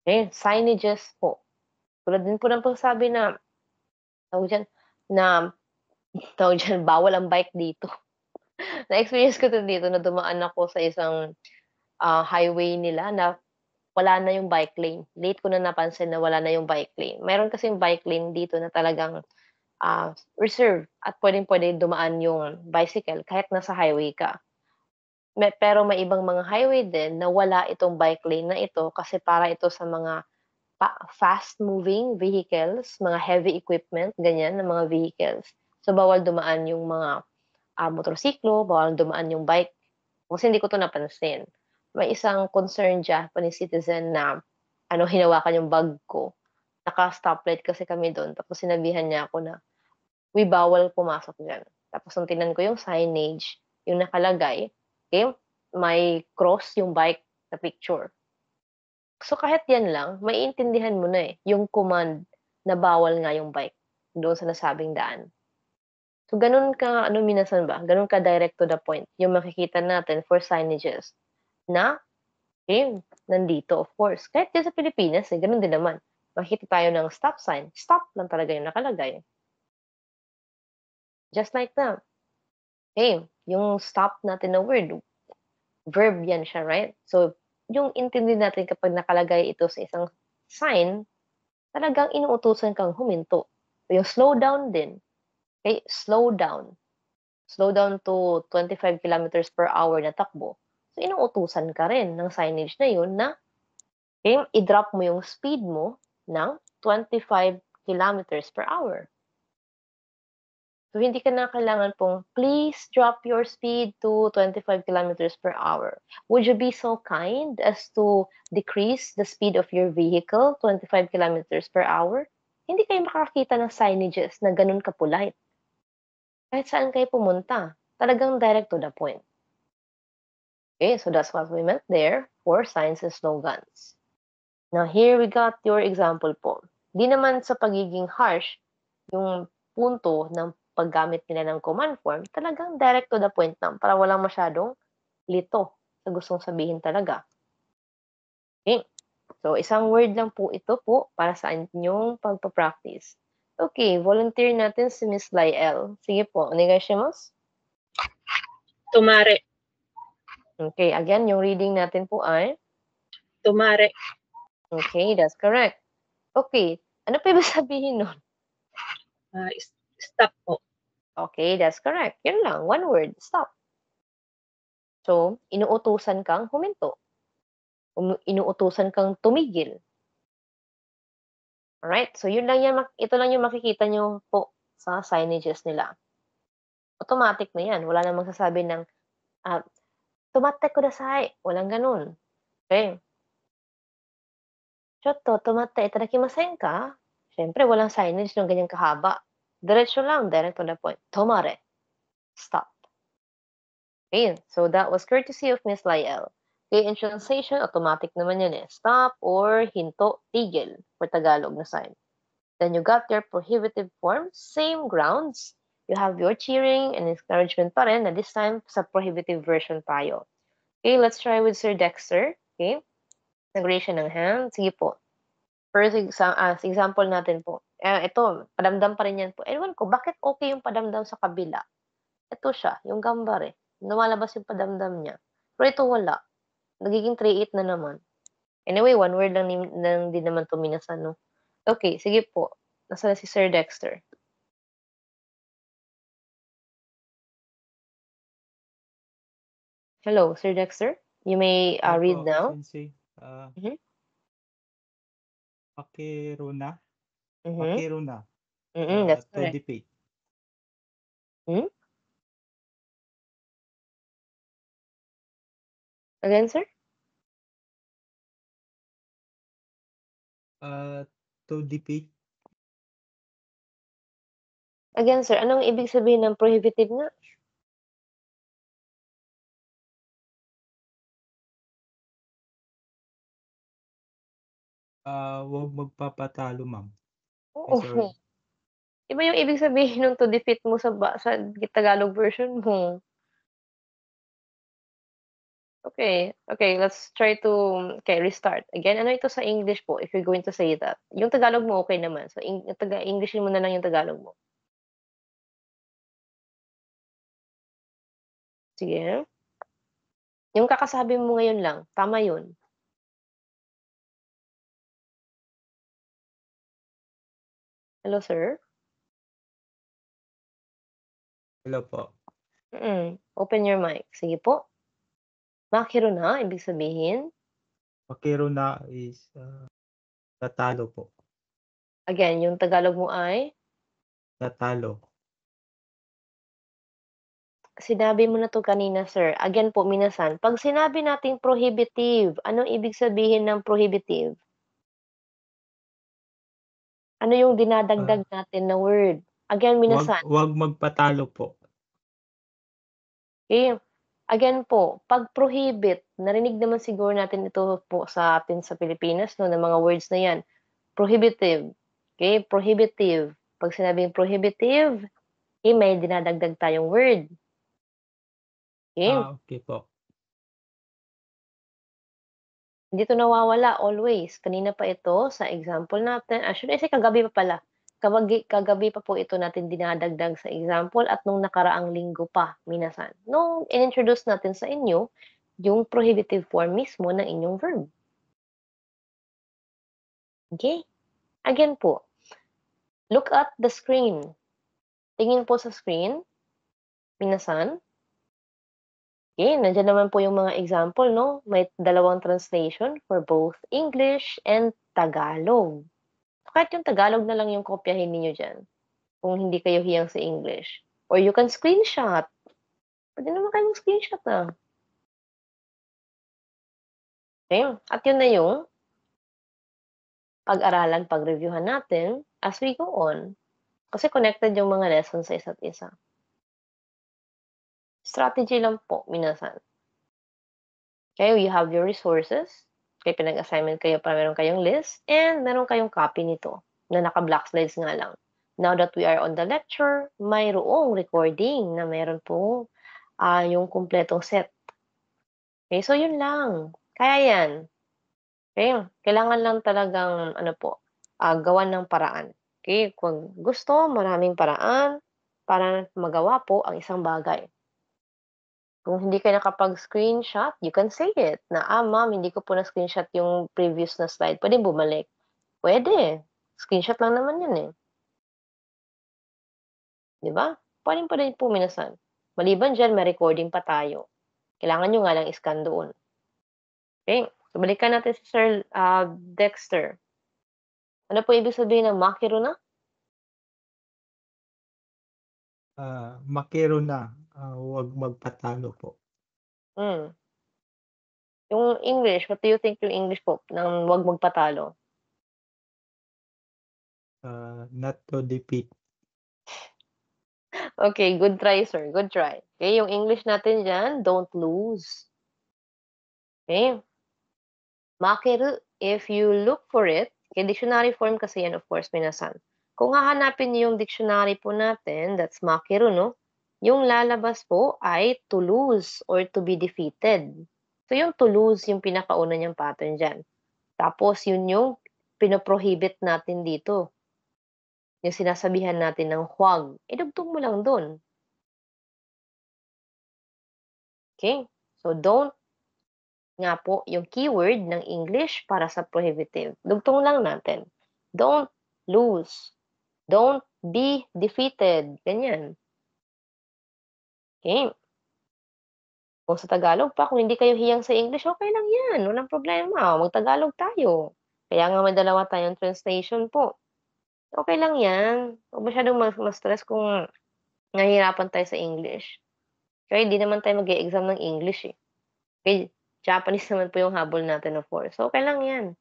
Okay, signages po. Tulad din po ng pagsabi na, tawag dyan, bawal ang bike dito. Na-experience ko din dito na dumaan ako sa isang highway nila na wala na yung bike lane. Late ko na napansin na wala na yung bike lane. Meron kasing bike lane dito na talagang reserve at pwedeng-pwede dumaan yung bicycle kahit nasa highway ka. Pero may ibang mga highway din na wala itong bike lane na ito kasi para ito sa mga fast-moving vehicles, mga heavy equipment, ganyan, na mga vehicles. So, bawal dumaan yung mga motorsiklo, bawal dumaan yung bike. Kasi hindi ko to napansin. May isang concerned Japanese citizen na hinawakan yung bag ko. Naka-stoplight kasi kami doon. Tapos sinabihan niya ako na, bawal pumasok dyan. Tapos nung tinan ko yung signage, yung nakalagay, okay, may cross yung bike na picture. So kahit yan lang, maiintindihan mo na yung command na bawal nga yung bike doon sa nasabing daan. So ganun ka, minasan ba? Ganun ka direct to the point. Yung makikita natin for signages na, nandito of course. Kahit din sa Pilipinas, ganun din naman. Makikita tayo ng stop sign. Stop lang talaga yung nakalagay. Just like that. Yung stop natin na word, verb yan siya, right? So, yung intindi natin kapag nakalagay ito sa isang sign, talagang inuutusan kang huminto. Yung slow down din. Okay, slow down. Slow down to 25 kilometers per hour na takbo. So, inuutusan ka rin ng signage na yun na i-drop mo yung speed mo ng 25 kilometers per hour. So, hindi ka na kailangan pong, please drop your speed to 25 kilometers per hour. Would you be so kind as to decrease the speed of your vehicle 25 kilometers per hour? Hindi kayo makakita ng signages na ganun ka-polite. Kahit saan kayo pumunta, talagang direct to the point. Okay, so that's what we meant there for signs and slogans. Now, here we got your example po. Di naman sa pagiging harsh, yung punto ng paggamit nila ng command form, talagang direct to the point lang para walang masyadong lito sa gustong sabihin talaga. Okay. So, isang word lang po ito po para sa inyong pagpa-practice. Okay, volunteer natin si Miss Lyel. Sige po, onegaishimasu. Tumare. Okay, again, yung reading natin po ay? Tumare. Okay, that's correct. Okay, ano pa ibig sabihin nun? Stop po. Okay, that's correct. Yun lang, one word, stop. So, inuutusan kang huminto. inuutusan kang tumigil. Alright, so ito lang yung makikita nyo po sa signages nila. Automatic na yan, wala namang sasabi ng, "Tumatte kudasai," walang gano'n. Okay. "Chotto tumatte itadakimasen ka?" Siyempre walang signage ng ganyang kahaba. Diretso lang, direct to the point. Tomare, stop. Okay, so that was courtesy of Miss Lyell. Okay, in translation, automatic naman yan eh. Stop or hinto, tigil for Tagalog na sign. Then you got your prohibitive form, same grounds. You have your cheering and encouragement pa rin, na this time sa prohibitive version tayo. Okay, let's try with Sir Dexter. Okay, nag-raise siya ng hand. Sige po. First example natin po. Ito, padamdam pa rin yan po. Ewan ko, bakit okay yung padamdam sa kabila? Ito siya, yung gambar eh. Lumalabas yung padamdam niya. Pero ito wala. Nagiging 3-8 na naman. Anyway, one word lang din naman to minasan, no? Okay, sige po. Nasaan na si Sir Dexter? Hello, Sir Dexter? You may read now. Sensei. Mhm. Pakiruna. Mhm. Pakiruna. That's To correct. defeat. Hmm? Again, sir? To defeat. Again, sir, anong ibig sabihin ng prohibitive nga? Huwag magpapatalo, ma'am. Oo. Sorry. Iba yung ibig sabihin ng to defeat mo sa Tagalog version mo. Okay, let's try to, restart. Again, ano ito sa English po, if you're going to say that? Yung Tagalog mo okay naman, so Englishin mo na lang yung Tagalog mo. Sige. Yung kakasabi mo ngayon lang, tama yun. Hello, sir? Hello po. Open your mic. Sige po. Makiruna, ibig sabihin? Pakiruna is natalo po. Again, yung Tagalog mo ay? Natalo. Sinabi mo na 'to kanina, sir. Again po, minasan, 'pag sinabi nating prohibitive, anong ibig sabihin ng prohibitive? Ano yung dinadagdag natin na word? Again, minasan. Wag magpatalo po. Okay. Again po, 'pag prohibit, narinig naman siguro natin ito po sa atin sa Pilipinas, no, ng mga words na 'yan. Prohibitive. Okay, prohibitive. 'Pag sinabing prohibitive, may dinadagdag tayong word. Okay. Okay po. Hindi 'to nawawala always. Kanina pa ito sa example natin, should I say kagabi pa pala. Kagabi pa po ito natin dinadagdag sa example at nung nakaraang linggo pa, minasan. Nung in-introduce natin sa inyo yung prohibitive form mismo ng inyong verb. Okay? Again po, look at the screen. Tingin po sa screen, minasan. Okay, nandiyan naman po yung mga example, no? May dalawang translation for both English and Tagalog. Kahit yung Tagalog na lang yung kopyahin ninyo diyan, kung hindi kayo hiyang sa English. Or you can screenshot. Puwede naman kayo mag-screenshot, Okay, at yun na yung pag-aralan, pag-reviewhan natin as we go on. Kasi connected yung mga lessons sa isa't isa. Strategy lang po, minasan. Okay, you have your resources. Okay, pinag-assignment kayo para meron kayong list and meron kayong copy nito na naka-black slides nga lang. Now that we are on the lecture, mayroong recording na meron po yung kumpletong set. Okay, so yun lang. Kaya yan. Okay, kailangan lang talagang gawan ng paraan. Okay, kung gusto, maraming paraan para magawa po ang isang bagay. Kung hindi kayo nakapag-screenshot, you can say it na, ma'am, hindi ko po na-screenshot yung previous na slide. Pwede bumalik? Pwede. Screenshot lang naman yan eh. Di ba? Pwedeng po minasan. Maliban dyan, may recording pa tayo. Kailangan nyo nga lang iscan doon. Okay? So, So, balikan natin si Sir Dexter. Ano po ibig sabihin ng makiru na? Makiro na, huwag magpatalo po. Hmm. Yung English, what do you think yung English po ng wag magpatalo? Not to defeat. Okay, good try, sir. Good try. Okay, yung English natin diyan, don't lose. Okay? Makiru, if you look for it, okay, dictionary form kasi yan, of course, minasan. Kung hahanapin niyo yung dictionary po natin, that's makiru, no? Yung lalabas po ay to lose or to be defeated. So, yung to lose, yung pinakauna niyang pattern dyan. Tapos, yun yung pinoprohibit natin dito. Yung sinasabihan natin ng huwag. Idugtong mo lang dun. Okay? So, don't nga po yung keyword ng English para sa prohibitive. Dugtong lang natin. Don't lose. Don't be defeated. Ganyan. Okay? Kung sa Tagalog pa, kung hindi kayo hiyang sa English, okay lang yan. Walang problema. Mag-Tagalog tayo. Kaya nga may dalawa tayong translation po. Okay lang yan. Huwag masyadong ma-stress kung nahihirapan tayo sa English. Kaya hindi naman tayo mag-e-exam ng English eh. Okay, Japanese naman po yung habol natin of course. So, okay lang yan.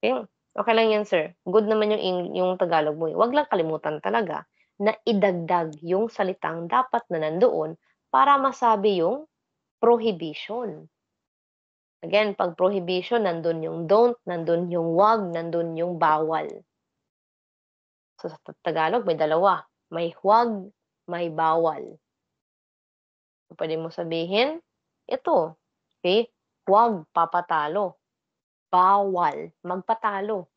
Okay, okay lang yan, sir. Good naman yung Tagalog mo. Huwag lang kalimutan talaga na idagdag yung salitang dapat na nandoon para masabi yung prohibition. Again, pag prohibition, nandun yung don't, nandun yung wag, nandun yung bawal. So, sa Tagalog, may dalawa. May huwag, may bawal. So, pwede mo sabihin, ito, okay, huwag papatalo. Bawal magpatalo.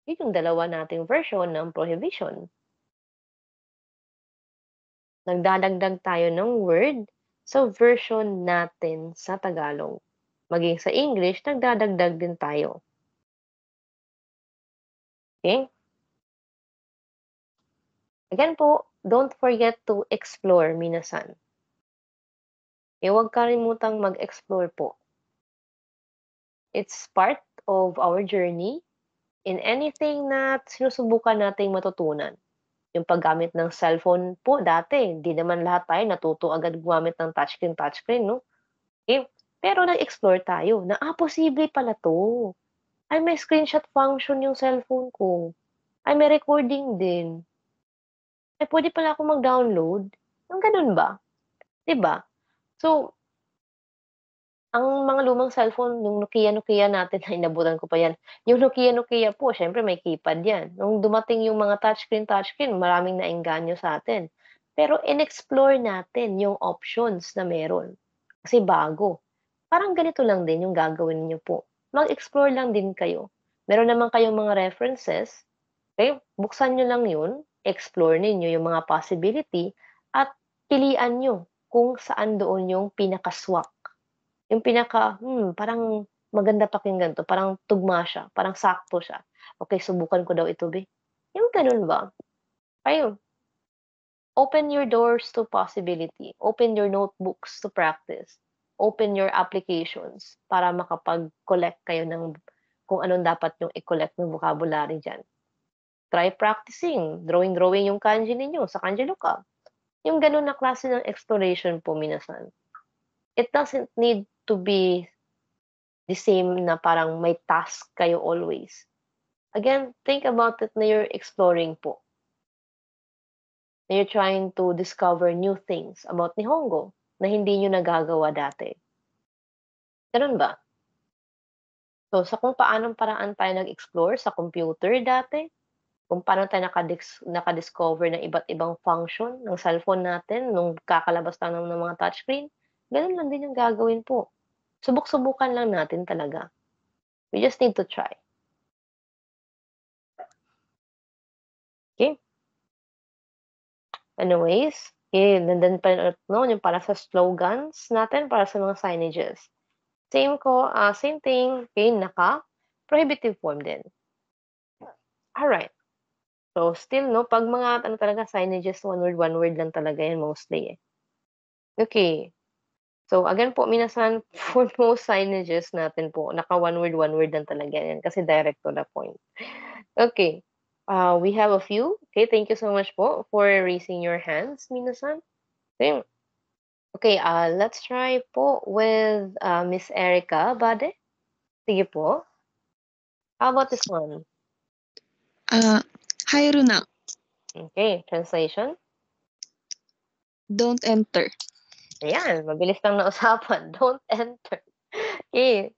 Yun yung dalawa nating version ng prohibition. Nagdadagdag tayo ng word sa version natin sa Tagalog. Maging sa English, nagdadagdag din tayo. Okay? Again po, don't forget to explore, minasan. Okay, huwag kalimutang mag-explore po. It's part of our journey in anything na sinusubukan nating matutunan. Yung paggamit ng cellphone po dati, hindi naman lahat tayo natuto agad gumamit ng touchscreen, no? Okay? Pero nag-explore tayo na, posible pala to. Ay, may screenshot function yung cellphone ko. Ay, may recording din. Ay, pwede pala ako mag-download. Yung ganun ba? 'Di ba? So, ang mga lumang cellphone, yung Nokia natin, ay inabutan ko pa yan. Yung Nokia po, syempre may keypad yan. Nung dumating yung mga touchscreen, maraming naengganyo sa atin. Pero in-explore natin yung options na meron. Kasi bago. Parang ganito lang din yung gagawin niyo po. Mag-explore lang din kayo. Meron naman kayong mga references. Okay? Buksan nyo lang yun. Explore ninyo yung mga possibility at pilian nyo kung saan doon yung pinaka-swak. Yung pinaka, parang maganda pakinggan 'to, parang tugma siya, parang sakto siya. Okey, subukan ko daw ito, be. Yung gano'n ba? Ayun, open your doors to possibility. Open your notebooks to practice. Open your applications para makapag-collect kayo ng kung anong dapat niyong i-collect ng vocabulary diyan. Try practicing, drawing yung kanji ninyo sa Kanji Lookup. Yung gano'n na klase ng exploration po minasan. It doesn't need to be the same na parang may task kayo always. Again, think about it na you're exploring po. Na you're trying to discover new things about Nihongo na hindi nyo nagagawa dati. Ganun ba? So, sa kung paanong paraan tayo nag-explore sa computer dati, kung paano tayo nakadiscover ng iba't ibang function ng cellphone natin nung kakalabas lang ng mga touchscreen, ganun lang din yung gagawin po. Subok-subukan lang natin talaga. We just need to try. Okay? Anyways, nandiyan pa rin ulit 'no, yung para sa slogans natin, para sa mga signages. Same thing, okay, naka-prohibitive form din. Alright. So, still 'no, 'pag mga ano talaga signages, one word lang talaga yan mostly, eh. Okay. So, again po, minasan, for most signages natin po, naka one word lang talaga yan kasi direct to the point. Okay. We have a few. Okay, thank you so much po for raising your hands, minasan. Okay. Okay, let's try po with Miss Erica Bade. Sige po. How about this one? 入るな Okay, translation. don't enter Ayan, mabilis lang na usapan. Don't enter. Okay.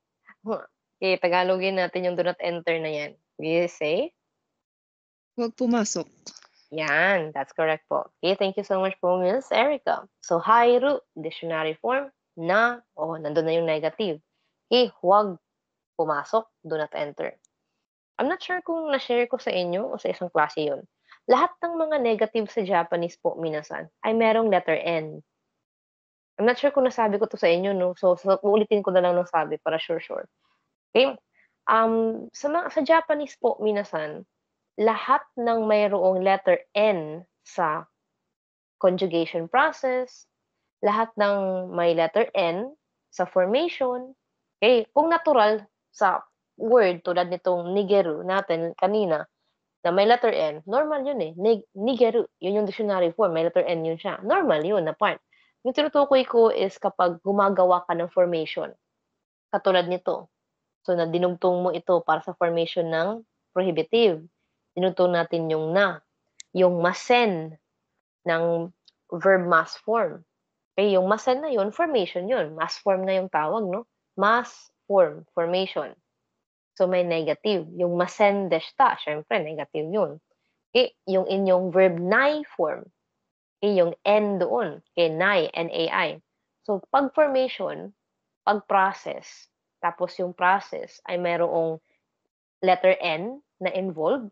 Okay, Tagalogin natin yung do not enter na yan. You say? huwag pumasok Yan, that's correct po. Okay, thank you so much po, Miss Erica. So, hairu, dictionary form, na, nandun na yung negative. Okay, huwag pumasok, do not enter. I'm not sure kung na-share ko sa inyo o sa isang klase yun. Lahat ng mga negative sa Japanese po, minasan, ay merong letter N. I'm not sure kung nasabi ko to sa inyo, no? So uulitin ko na lang ng sabi para sure. Okay? Sa Japanese po, minasan, lahat ng mayroong letter N sa conjugation process, lahat ng may letter N sa formation, okay? Kung natural sa word tulad nitong nigeru natin kanina, na may letter N, normal yun eh. Nigeru, yun yung dictionary form, may letter N yun siya. Normal yun na part. Yung tinutukoy ko is kapag gumagawa ka ng formation, katulad nito. So, na dinugtong mo ito para sa formation ng prohibitive. Dinugtong natin yung na. Yung masen ng verb mass form. Okay, yung masen na yun, formation yun. Mass form na yung tawag, no? Mass form, formation. So, may negative. Yung masen deshita, syempre, negative yun. Okay, yung inyong verb nai form. Okay, yung N doon. Okay, nai, N-A-I. So, pag formation, pag process, tapos yung process ay mayroong letter N na involved,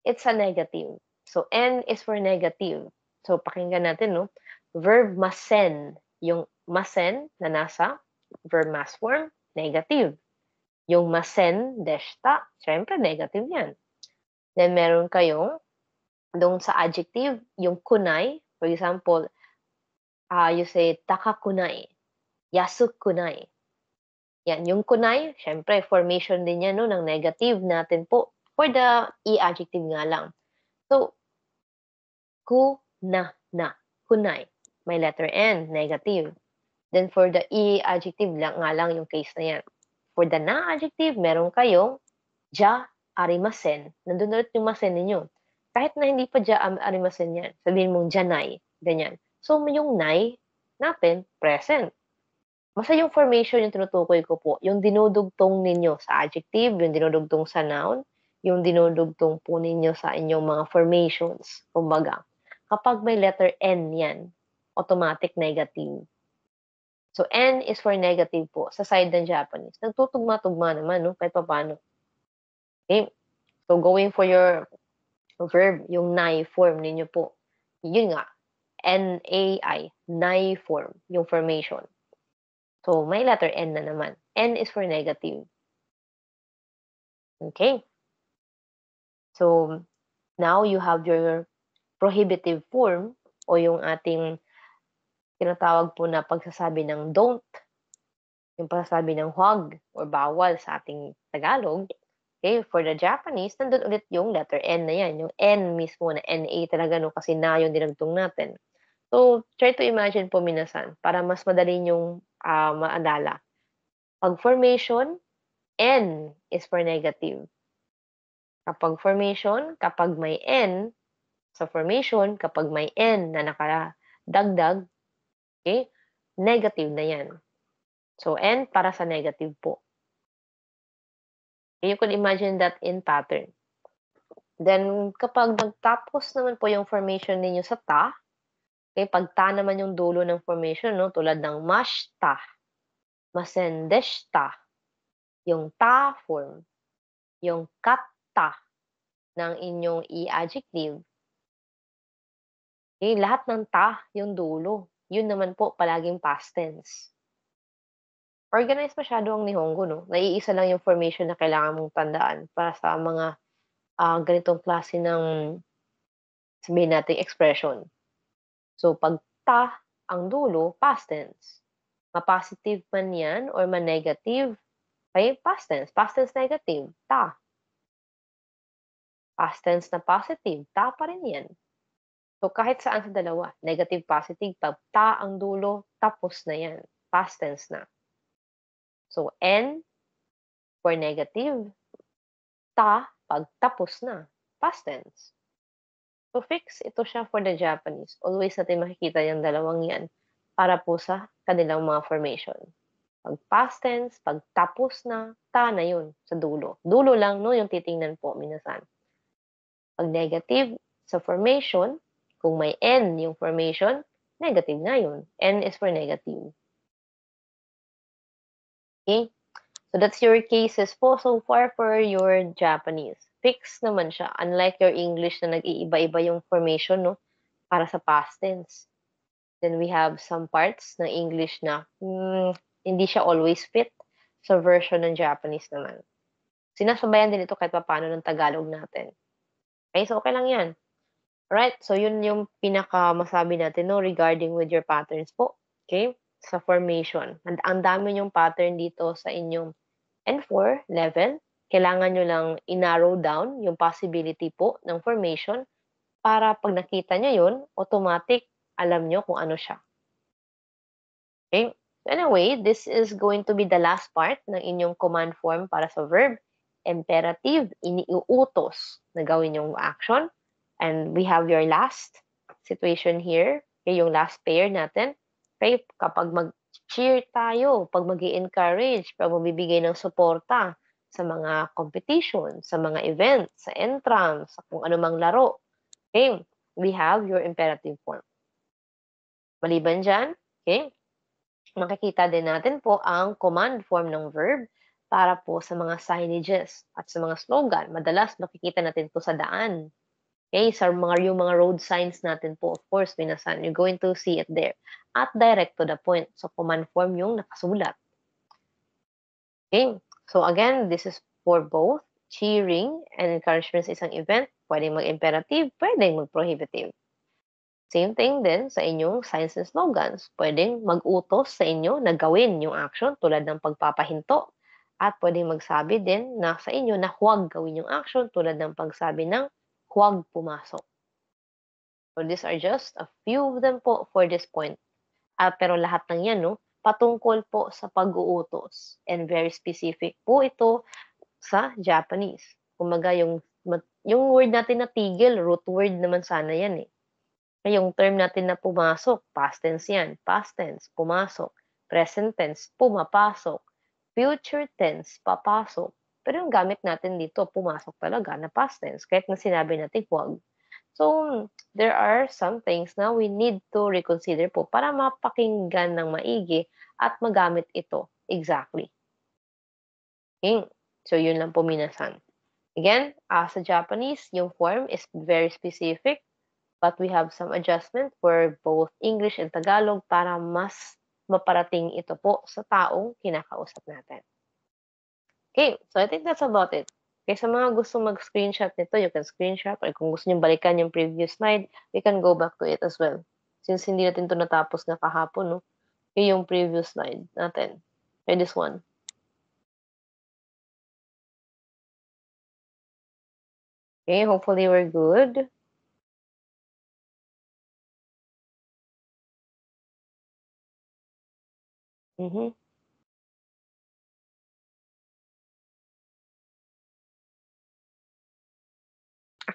it's a negative. So, N is for negative. So, pakinggan natin, no? Verb masen. Yung masen na nasa verb mass form, negative. Yung masen deshita, syempre negative yan. Then, meron kayong doon sa adjective, yung kunai. For example, you say takakunai, yasukunai. Yan, yung kunai, syempre, formation din yan, no, ng negative natin po. For the e-adjective nga lang. So, kunai. May letter N, negative. Then, for the e-adjective nga lang yung case na yan. For the na-adjective, meron kayong ja arimasen. Nandun ulit yung masen ninyo. Kahit na hindi pa ja arimasen yan, sabihin mong janay, ganyan. So, yung nai natin, present. Basta yung formation yung tinutukoy ko po, yung dinudugtong ninyo sa adjective, yung dinudugtong sa noun, yung dinudugtong po ninyo sa inyong mga formations. Kumbaga, kapag may letter N yan, automatic negative. So, N is for negative po sa side ng Japanese. Nagtutugma-tugma naman, no? Kahit pa paano. Okay? So, going for your verb, yung nai form ninyo po. Yun nga, N-A-I, nai form, yung formation. So, may letter N na naman. N is for negative. Okay? So, now you have your prohibitive form o yung ating tinatawag po na pagsasabi ng don't, yung pagsasabi ng huwag or bawal sa ating Tagalog. Okay, for the Japanese, nandun ulit yung letter N na yan. Yung N mismo na N-A talaga, no? Kasi na yung dinagtong natin. So, try to imagine po, minasan, para mas madali yung maalala. Pag formation, N is for negative. Kapag formation, kapag may N sa formation, kapag may N na nakadagdag, okay, negative na yan. So, N para sa negative po. You could imagine that in pattern. Then, kapag nagtapos naman po yung formation ninyo sa ta, okay, pag ta naman yung dulo ng formation, no, tulad ng mashta, masendeshta, yung ta form, yung katta ng inyong i-adjective, okay, lahat ng ta yung dulo. Yun naman po palaging past tense. Organized masyado ang Nihongo, no? Naiisa lang yung formation na kailangan mong tandaan para sa mga ganitong klase ng, sabihin natin, expression. So, pag ta ang dulo, past tense. Ma-positive man yan or ma-negative, okay, past tense. Past tense negative, ta. Past tense na positive, ta pa rin yan. So, kahit saan sa dalawa, negative, positive, pag ta ang dulo, tapos na yan. Past tense na. So, N for negative, ta pag tapos na. Past tense. So, fix ito siya for the Japanese. Always natin makikita yung dalawang yan para po sa kanilang mga formation. Pag past tense, pag tapos na, ta na yun sa dulo. Dulo lang, no, yung titingnan po, minasan. Pag negative sa formation, kung may N yung formation, negative nga yun. N is for negative. Okay? So, that's your cases po so far for your Japanese. Fix naman siya. Unlike your English na nag-iiba-iba yung formation, no? Para sa past tense. Then we have some parts ng English na hindi siya always fit sa version ng Japanese naman. Sinasabayan din ito kahit paano ng Tagalog natin. Okay? So, okay lang yan. Alright, so yun yung pinaka-masabi natin, no, regarding with your patterns po. Okay? Sa formation. Ang dami yung pattern dito sa inyong N4 level. Kailangan nyo lang i-narrow down yung possibility po ng formation para pag nakita nyo yun, automatic alam nyo kung ano siya. Okay? So anyway, this is going to be the last part ng inyong command form para sa verb. Imperative, iniuutos na gawin yung action. And we have your last situation here. Okay, yung last pair natin. Okay, kapag mag-cheer tayo, pag mag-encourage, pag magbibigay ng suporta sa mga competition, sa mga events, sa entrance, sa kung anumang laro. Okay, we have your imperative form. Maliban dyan, okay, makikita din natin po ang command form ng verb para po sa mga signages at sa mga slogan. Madalas makikita natin to sa daan. Okay, sa yung mga road signs natin po, of course, minasan, you're going to see it there. At direct to the point. So, command form yung nakasulat. Okay, so again, this is for both cheering and encouragement sa isang event. Pwedeng mag-imperative, pwedeng mag-prohibitive. Same thing din sa inyong signs and slogans. Pwedeng mag-utos sa inyo na gawin yung action tulad ng pagpapahinto. At pwedeng magsabi din na sa inyo na huwag gawin yung action tulad ng pagsabi ng huwag pumasok. So these are just a few of them po for this point. Pero lahat ng yan, no, patungkol po sa pag-uutos. And very specific po ito sa Japanese. Kumaga yung word natin na tigil, root word naman sana yan eh. Yung term natin na pumasok, past tense yan. Past tense, pumasok. Present tense, pumapasok. Future tense, papasok. Pero yung gamit natin dito, pumasok talaga na past tense. Kahit na sinabi natin huwag. So, there are some things na we need to reconsider po para mapakinggan ng maigi at magamit ito exactly. Okay. So, yun lang po minasan. Again, sa Japanese, yung form is very specific. But we have some adjustment for both English and Tagalog para mas maparating ito po sa taong kinakausap natin. Okay, so I think that's about it. Okay, sa mga gusto mag-screenshot nito, you can screenshot or kung gusto nyo balikan yung previous slide, we can go back to it as well. Since hindi natin ito natapos na kahapon, no? Yung previous slide natin. Okay, this one. Okay, hopefully we're good. Okay,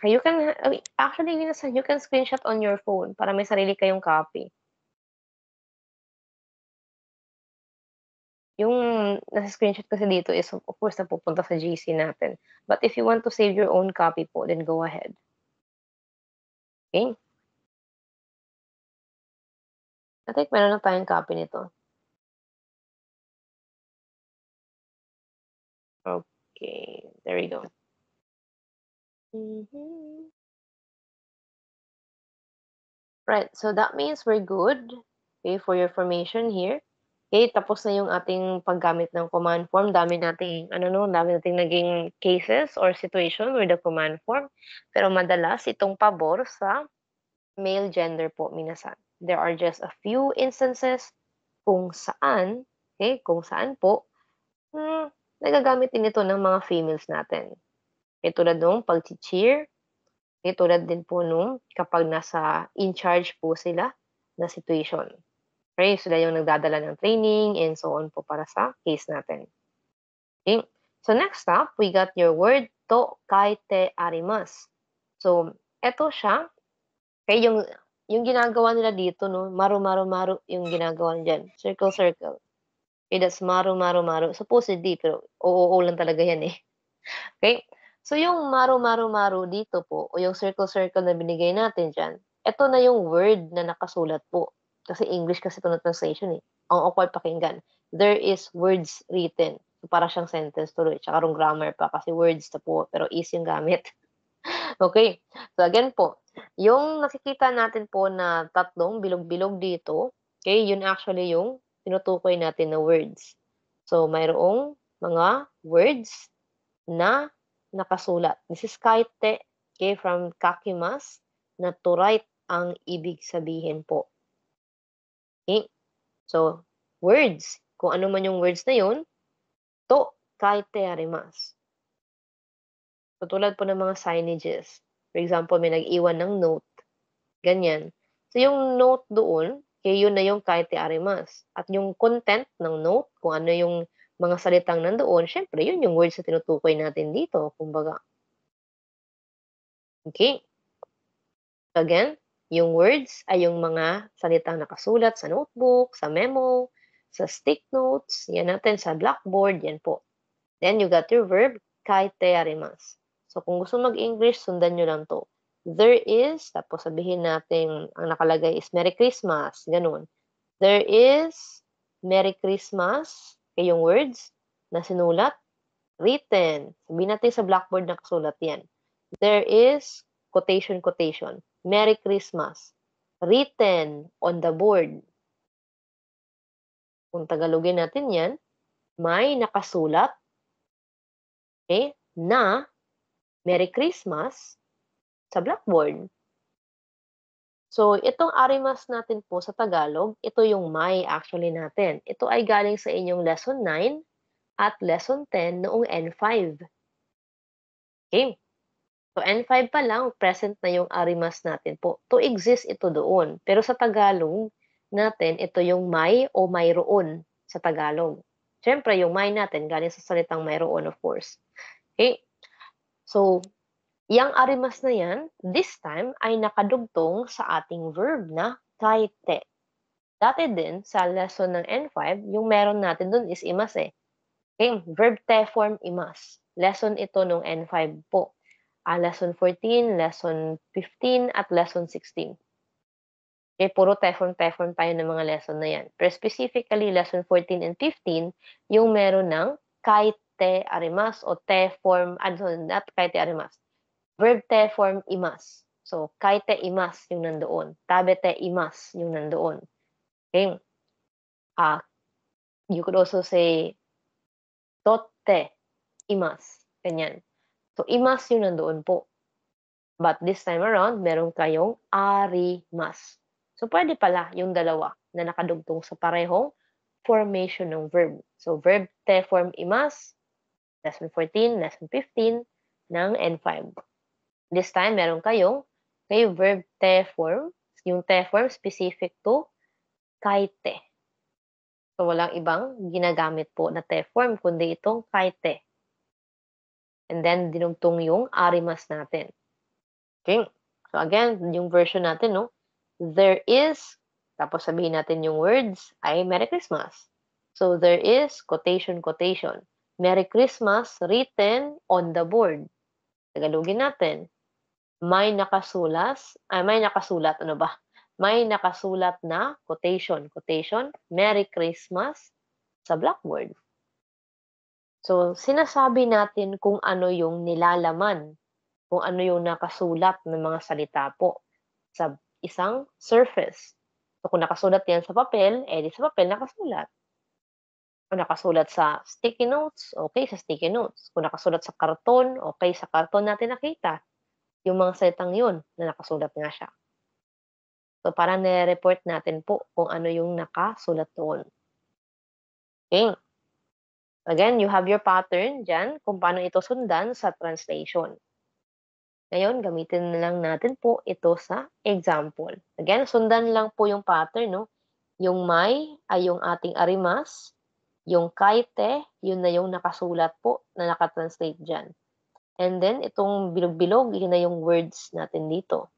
you can, actually, you can screenshot on your phone para may sarili kayong copy. Yung nasa screenshot kasi dito is, of course, napupunta sa GC natin. But if you want to save your own copy po, then go ahead. Okay? I think meron na tayong copy nito. Okay, there we go. Right, so that means we're good, okay, for your formation here. Okay, tapos na yung ating paggamit ng command form. Dami nating naging cases or situation with the command form. Pero madalas itong pabor sa male gender po, minasan. There are just a few instances kung saan, okay, kung saan po, nagagamit din ito ng mga females natin. Tulad nung pag-cheer, tulad din po nung kapag nasa in charge po sila na situation. Okay, sila yung nagdadala ng training and so on po para sa case natin. Okay, so next up, we got your word to kaite arimas. So, eto siya, okay, yung ginagawa nila dito, no, maru yung ginagawa nila dyan. Circle, circle. Okay, that's maru. Supposedly, pero oo lang talaga yan eh. Okay? So, yung maru dito po, o yung circle, na binigay natin dyan, ito na yung word na nakasulat po. Kasi English kasi ito na translation eh. Ang awkward pakinggan. There is words written. So, para siyang sentence tuloy. Tsaka rong grammar pa kasi words na po, pero is yung gamit. Okay. So, again po, yung nakikita natin po na tatlong bilog-bilog dito, okay, yun actually yung tinutukoy natin na words. So, mayroong mga words na nakasulat. This is kaite, okay, from kakimas, na to write ang ibig sabihin po. Okay? So, words. Kung ano man yung words na yun, to kaite arimas. So, tulad po ng mga signages. For example, may nag-iwan ng note. Ganyan. So, yung note doon, okay, yun na yung kaite arimas. At yung content ng note, kung ano yung mga salitang nandoon, syempre, yun yung words na tinutukoy natin dito, kumbaga. Okay? So, again, yung words ay yung mga salitang nakasulat sa notebook, sa memo, sa stick notes, yan natin, sa blackboard, yan po. Then, you got your verb, kaite arimas. So, kung gusto mag-English, sundan nyo lang to. There is, tapos sabihin natin, ang nakalagay is Merry Christmas, ganun. There is Merry Christmas, yung words na sinulat, written. Sabihin natin sa blackboard na kasulat yan. There is, quotation, Merry Christmas, written on the board. Kung Tagalogin natin yan, may nakasulat, okay, na Merry Christmas sa blackboard. So, itong arimas natin po sa Tagalog, ito yung may actually natin. Ito ay galing sa inyong lesson 9 at lesson 10 noong N5. Okay? So, N5 pa lang, present na yung arimas natin po. To exist ito doon. Pero sa Tagalog natin, ito yung may o mayroon sa Tagalog. Siyempre, yung may natin, galing sa salitang mayroon, of course. Okay? So, yang arimas na yan, this time, ay nakadugtong sa ating verb na kaite. Dati din, sa lesson ng N5, yung meron natin dun is imas eh. Okay? Verb te form imas. Lesson ito nung N5 po. Lesson 14, lesson 15, at lesson 16. Okay, puro te form tayo ng mga lesson na yan. Pero specifically, lesson 14 and 15, yung meron ng kaite arimas o te form, not kaite arimas. Verb te form imas. So, kaite imas yung nandoon. Tabete imas yung nandoon. Okay? You could also say totte imas. Ganyan. So, imas yung nandoon po. But this time around, meron kayong arimas. So, pwede pala yung dalawa na nakadugtong sa parehong formation ng verb. So, verb te form imas, lesson 14, lesson 15 ng N5. This time, meron kayong verb te form. Yung te form specific to kaite. So, walang ibang ginagamit po na te form, kundi itong kaite. And then, dinugtong yung arimas natin. Okay? So, again, yung version natin, no? There is, tapos sabihin natin yung words, ay Merry Christmas. So, there is, quotation, Merry Christmas written on the board. Tagalogin natin. May nakasulat, May nakasulat na, quotation, Merry Christmas sa blackboard. So, sinasabi natin kung ano yung nilalaman, kung ano yung nakasulat ng mga salita po sa isang surface. So, kung nakasulat yan sa papel, di sa papel nakasulat. Kung nakasulat sa sticky notes, okay, sa sticky notes. Kung nakasulat sa karton, okay, sa karton natin nakita yung mga salitang yun na nakasulat nga siya. So, parang nire-report natin po kung ano yung nakasulat doon. Okay. Again, you have your pattern dyan kung paano ito sundan sa translation. Ngayon, gamitin na lang natin po ito sa example. Again, sundan lang po yung pattern, no? Yung may ay yung ating arimas, yung kaite, yun na yung nakasulat po na nakatranslate dyan. And then, itong bilog-bilog, yun na yung words natin dito.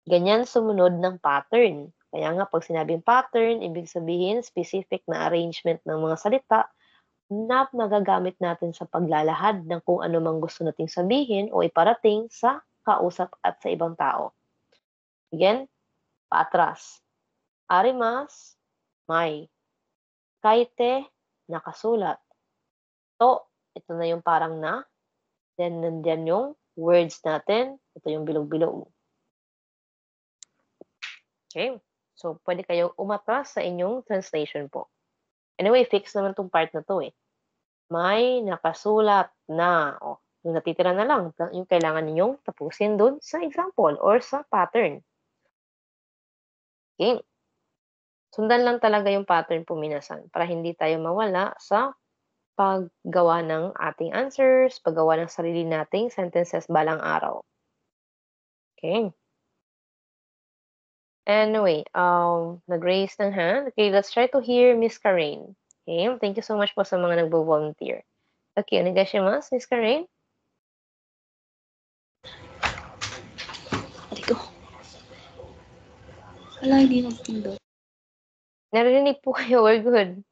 Ganyan sumunod ng pattern. Kaya nga, pag sinabing pattern, ibig sabihin specific na arrangement ng mga salita na magagamit natin sa paglalahad ng kung ano mang gusto nating sabihin o iparating sa kausap at sa ibang tao. Again, paatras. Arimas, may. Kaite, nakasulat. To, ito na yung parang na. Then, nandyan yung words natin. Ito yung bilog-bilog. Okay. So, pwede kayong umatras sa inyong translation po. Anyway, fix naman tong part na to eh. May nakasulat na. O, yung natitira na lang, yung kailangan ninyong tapusin dun sa example or sa pattern. Okay. Sundan lang talaga yung pattern po minasan para hindi tayo mawala sa paggawa ng ating answers, paggawa ng sarili nating sentences balang araw. Okay. Anyway, nag-raise ng hand. Okay, let's try to hear Miss Karen. Okay, thank you so much po sa mga nagbo-volunteer. Okay, onegaishimasu, Miss Karen. Aray ko. Wala, hindi nagpindot. Narinig po kayo, we're good.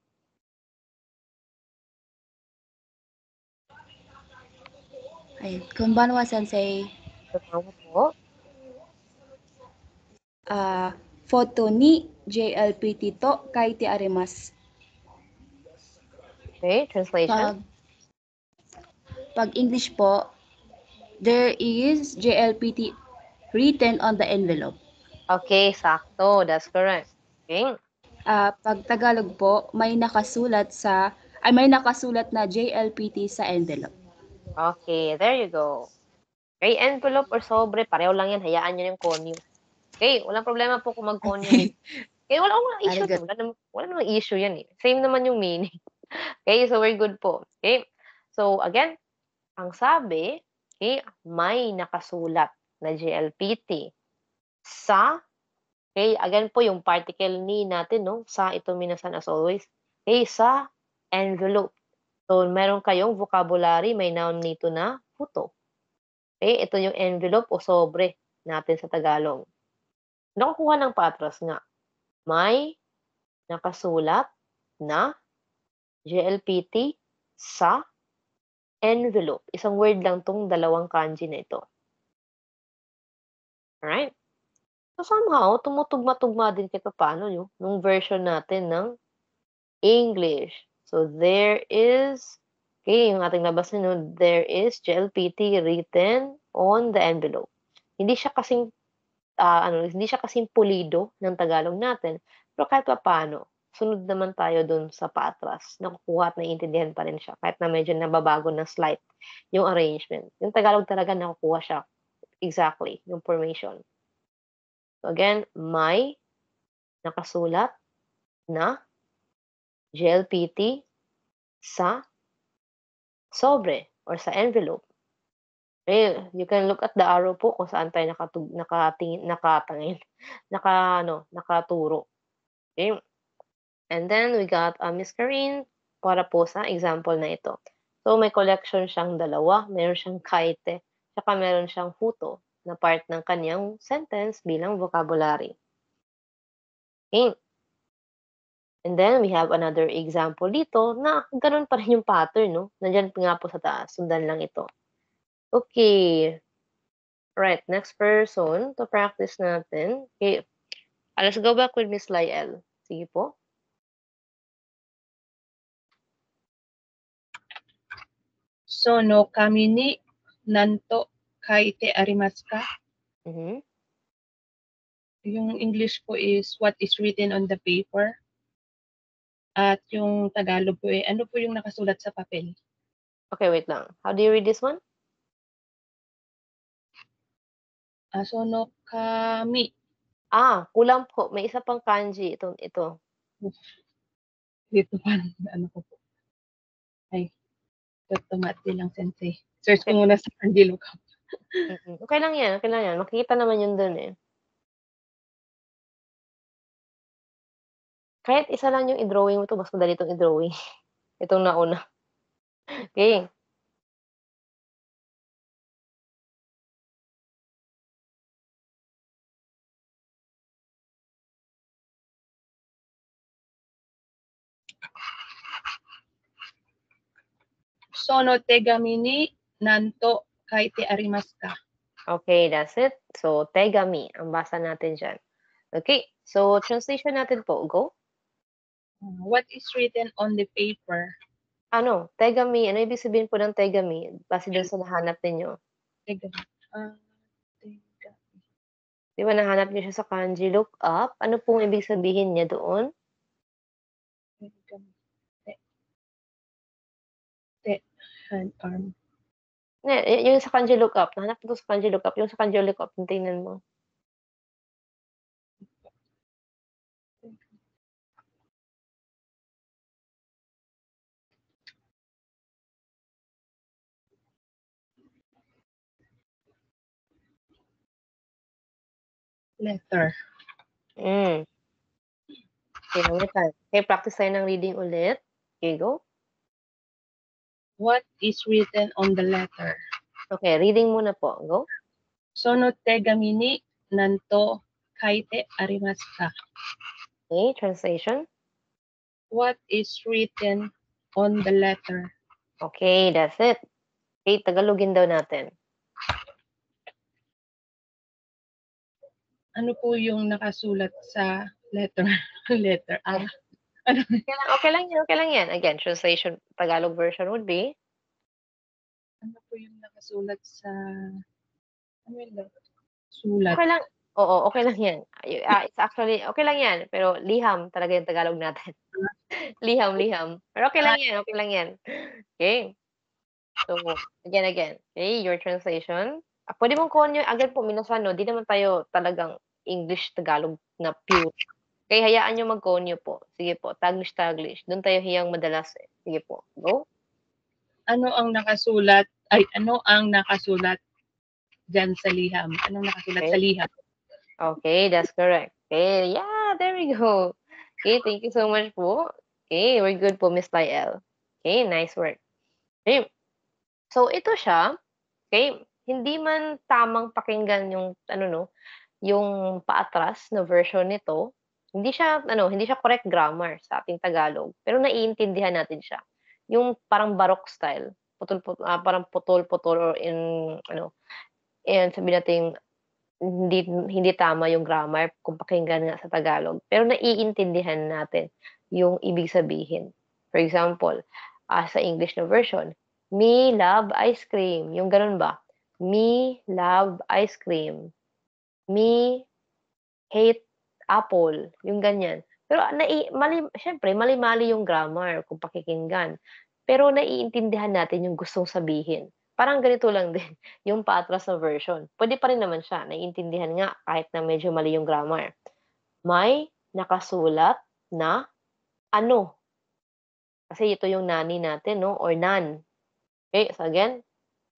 Ay, konbanwa sensei. Tama po. Photo ni JLPT to kaite arimasu. Okay, translation. Pag English po, there is JLPT written on the envelope. Okay, sakto. That's correct. Okay. Pag Tagalog po, may nakasulat na JLPT sa envelope. Okay, there you go. Okay, envelope or sobre, pareho lang yan. Hayaan nyo yung konyo. Okay, walang problema po kung mag-konyo. Okay, walang issue. Very good. Wala namang issue yan eh. Same naman yung meaning. Okay, so we're good po. Okay, so again, ang sabi, okay, may nakasulat na JLPT sa, okay, again po yung particle ni natin, no? Sa ito minasan as always. Okay, sa envelope. So, meron kayong vocabulary, may noun nito na photo. Okay, ito yung envelope o sobre natin sa Tagalog. Nakukuha ng patras nga. May nakasulat na JLPT sa envelope. Isang word lang tong dalawang kanji na ito. Alright? So, somehow, tumutugma-tugma din kahit paano nung version natin ng English. So, there is, okay, yung ating nabasa nun, there is JLPT written on the envelope. Hindi siya kasing, hindi siya kasing pulido ng Tagalog natin. Pero kahit paano, sunod naman tayo dun sa patras. Nakukuha at naiintindihan pa rin siya. Kahit na medyo nababago ng slight yung arrangement. Yung Tagalog talaga nakukuha siya. Exactly, yung formation. So again, may nakasulat na JLPT sa sobre or sa envelope. Okay, you can look at the arrow po kung saan tayo nakaturo. Okay. And then we got Miss Karine para po sa example na ito. So may collection siyang dalawa, meron siyang kaite, saka meron siyang futo na part ng kanyang sentence bilang vocabulary. Okay. And then, we have another example dito na ganun pa rin yung pattern, no? Nandyan nga po sa taas. Sundan lang ito. Okay. Right. Next person to practice natin. Okay. Let's go back with Miss Lyel. Sige po. So, no kami ni nanto kaite arimasu ka? Mhm. Yung English po is what is written on the paper. At yung Tagalog po ano po yung nakasulat sa papel? Okay, wait lang. How do you read this one? So, no kami. Kulang po. May isa pang kanji. Ito. Dito pa, ano ko po. Ay, tumati lang, sensei. Search ko muna sa kanji lookup. Okay lang yan, okay lang yan. Makikita naman yun dun eh. Kahit isa lang yung i-drawing mo 'to, mas madali 'tong i-drawing. Itong nauna. Okay. Sono tegami ni nanto kaite arimasu ka? Okay, that's it. So, tegami ang basa natin diyan. Okay, so translation natin po, go. What is written on the paper? Ano, tegami, ano ibig sabihin po ng tegami? Base dun sa nahanap ninyo. Tegami. Tegami. Di ba nahanap niyo siya sa kanji lookup? Ano pong ibig sabihin niya doon? Tegami. Hand arm. Yung sa kanji lookup, nahanap ko sa kanji lookup. Yung sa kanji lookup, tingnan mo. Letter. Okay, okay, practice tayo ng reading ulit. Okay, go. What is written on the letter? Okay, reading muna po. Go. Sono tegami ni nanto kaite arimasu ka? Okay, translation. What is written on the letter? Okay, that's it. Okay, Tagalogin daw natin. Ano po yung nakasulat sa letter? Letter A. Ano? Okay lang yan, okay lang yan. Again, translation, Tagalog version would be, Ano po yung nakasulat sa ano yung sulat? okay lang. Oo, okay lang yan. It's actually, okay lang yan. Pero liham talaga yung Tagalog natin. Liham. Pero okay lang yan, okay lang yan. Okay. So, again. Okay, your translation. Pwede mong konyo, agad po, minasan, no? Di naman tayo talagang English-Tagalog na pure. Okay, hayaan nyo mag-konyo po. Sige po, Taglish. Doon tayo hiyang madalas eh. Sige po, go. Ano ang nakasulat dyan sa liham? Anong nakasulat sa liham? Okay, that's correct. Okay, yeah, there we go. Okay, thank you so much po. Okay, we're good po, Miss Lael. Okay, nice work. Okay. So, ito siya. Okay, hindi man tamang pakinggan yung, yung paatras na version nito. Hindi siya correct grammar sa ating Tagalog, pero naiintindihan natin siya. Yung parang baroque style, parang putol-putol or sabihin natin hindi tama yung grammar kung pakinggan nga sa Tagalog, pero naiintindihan natin yung ibig sabihin. For example, sa English na version, "Me love ice cream." Yung gano'n ba? "Me love ice cream." "Me hate apple." Yung ganyan. Pero siyempre mali-mali yung grammar kung pakikinggan, pero naiintindihan natin yung gustong sabihin. Parang ganito lang din yung paatras na version. Puwede pa rin naman siya, naiintindihan nga kahit na medyo mali yung grammar. May nakasulat na ano. Kasi ito yung nani natin 'no, or nan. Okay, so again,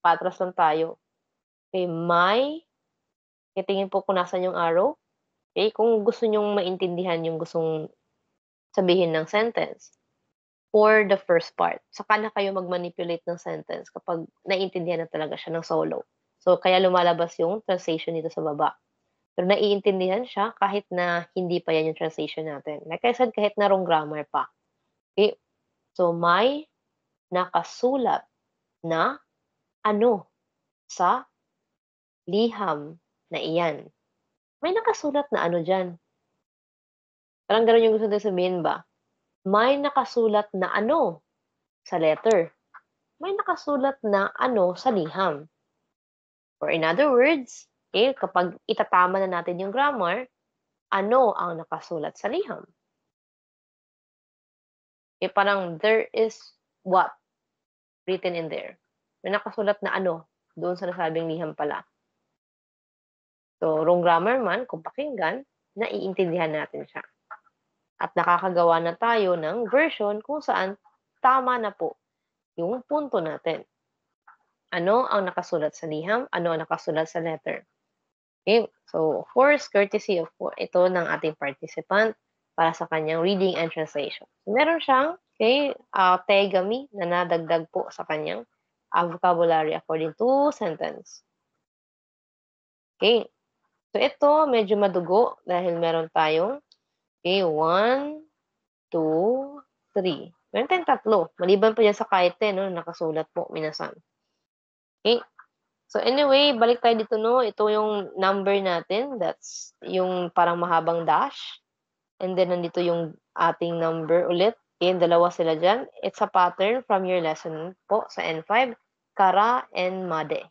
paatras lang tayo. Okay, may titingin po kung nasaan yung arrow. Okay, kung gusto niyong maintindihan yung gustong sabihin ng sentence. For the first part, saka na kayo mag-manipulate ng sentence kapag naiintindihan na talaga siya ng solo. So, kaya lumalabas yung translation dito sa baba. Pero naiintindihan siya kahit na hindi pa yan yung translation natin. Like I said, kahit na wrong grammar pa. Okay? So, may nakasulat na ano sa liham na iyan. May nakasulat na ano dyan. Parang ganun yung gusto nila sabihin ba? May nakasulat na ano sa letter. May nakasulat na ano sa liham. Or in other words, kapag itatama na natin yung grammar, ano ang nakasulat sa liham? Parang there is what written in there. May nakasulat na ano doon sa nasabing liham pala. So, wrong grammar man, kung pakinggan, naiintindihan natin siya. At nakakagawa na tayo ng version kung saan tama na po yung punto natin. Ano ang nakasulat sa liham? Ano ang nakasulat sa letter? Okay, so force courtesy of ito ng ating participant para sa kanyang reading and translation. So, meron siyang tegami na nadagdag po sa kanyang vocabulary according to sentence. Okay, so ito medyo madugo dahil meron tayong 1, 2, 3. Meron tayong 3. Maliban pa yan sa kaite, no, nakasulat po, minasan. Okay. So anyway, balik tayo dito, no. Ito yung number natin. That's yung parang mahabang dash. And then, nandito yung ating number ulit. Okay, dalawa sila dyan. It's a pattern from your lesson po sa N5, Kara and Made.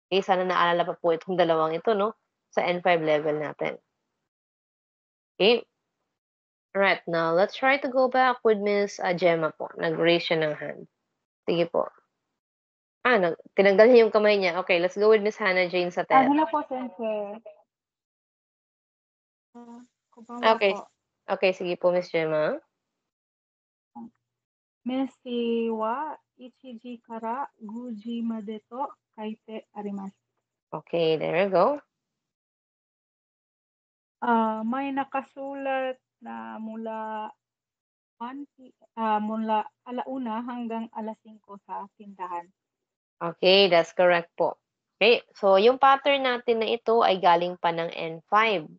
Okay, sana naalala pa po itong dalawang ito, no, sa N5 level natin. Okay. Alright, now let's try to go back with Miss Gemma po. Nag-raise siya ng hand. Sige po. Tinanggal niya yung kamay niya. Okay, let's go with Miss Hannah Jane sa TED. Ano po, Sensei? Okay. Okay, sige po, Miss Gemma. Messi wa ichiji kara guji made to kaite arimasu. Okay, there you go. May nakasulat na mula alauna hanggang alas 5 sa tindahan. Okay, that's correct po. Okay, so yung pattern natin na ito ay galing pa ng N5.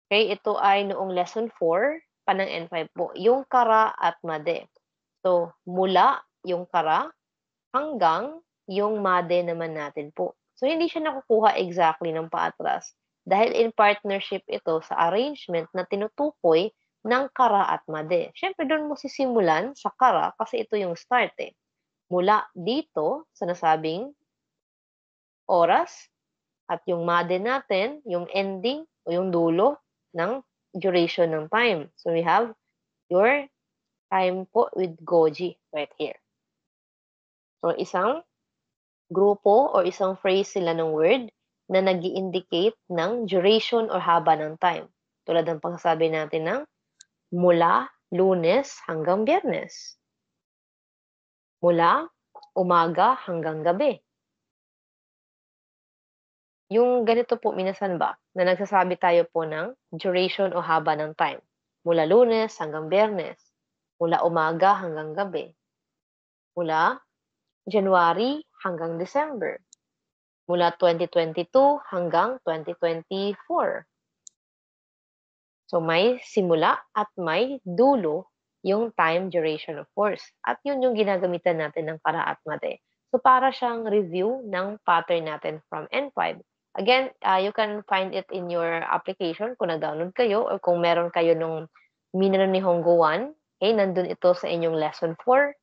Okay, ito ay noong lesson 4 pa ng N5 po. Yung kara at made. So, mula yung kara hanggang yung made naman natin po. So, hindi siya nakukuha exactly ng paatras dahil in partnership ito sa arrangement na tinutukoy ng kara at made. Siyempre, doon mo sisimulan sa kara kasi ito yung start eh. Mula dito sa nasabing oras at yung made natin, yung ending o yung dulo ng duration ng time. So, we have your time po with Goji right here. So, isang grupo or isang phrase sila ng word na nag-i-indicate ng duration or haba ng time. Tulad ng pagsasabi natin ng mula Lunes hanggang Biyernes. Mula umaga hanggang gabi. Yung ganito po, minasan ba, na nagsasabi tayo po ng duration o haba ng time. Mula Lunes hanggang Biyernes. Mula umaga hanggang gabi. Mula January hanggang December. Mula 2022 hanggang 2024. So, may simula at may dulo yung time duration of course. At yun yung ginagamitan natin ng kara at made. So, para siyang review ng pattern natin from N5. Again, you can find it in your application kung nag-download kayo or kung meron kayo nung Minano Nihongo 1. Okay, nandun ito sa inyong lesson 4.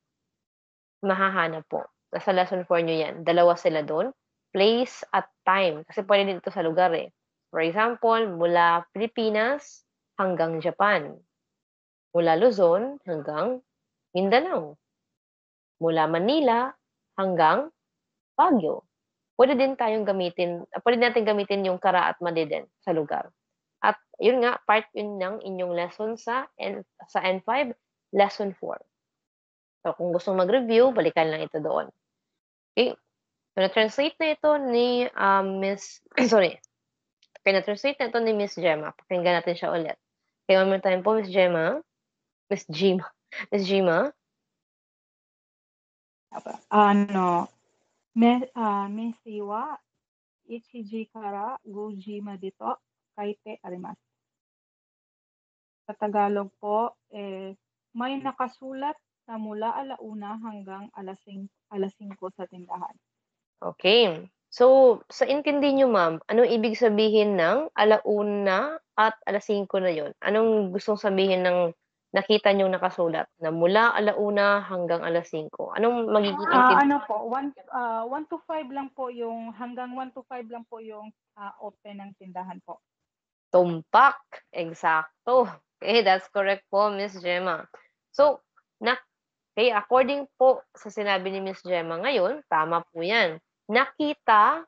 Mahahanap po. Nasa lesson 4 nyo yan. Dalawa sila doon. Place at time. Kasi pwede din ito sa lugar eh. For example, mula Pilipinas hanggang Japan. Mula Luzon hanggang Mindanao. Mula Manila hanggang Baguio. Pwede natin gamitin yung kara at made din sa lugar. At yun nga, part yun ng inyong lesson sa N5, lesson 4. So, kung gusto mag-review, balikan lang ito doon. Okay. So, na-translate na ito ni na-translate na ito ni Miss Gemma. Pakinggan natin siya ulit. Okay, one more time po, Miss Gemma. Miss Gemma. Messi wa ichiji kara guji made to kaite arimasu. Sa Tagalog po, may nakasulat na mula alauna hanggang alas 5 sa tindahan. Okay. So, sa intindi nyo, ma'am, anong ibig sabihin ng alauna at alas 5 na yon? Anong gustong sabihin ng nakita nyong nakasulat na mula alauna hanggang alas 5? Anong magiging intindi? Ano po, 1 to 5 lang po yung, hanggang 1 to 5 lang po yung open ng tindahan po. Tumpak. Eksakto. Okay, that's correct po, Miss Gemma. So, okay, according po sa sinabi ni Miss Gemma ngayon, tama po yan. Nakita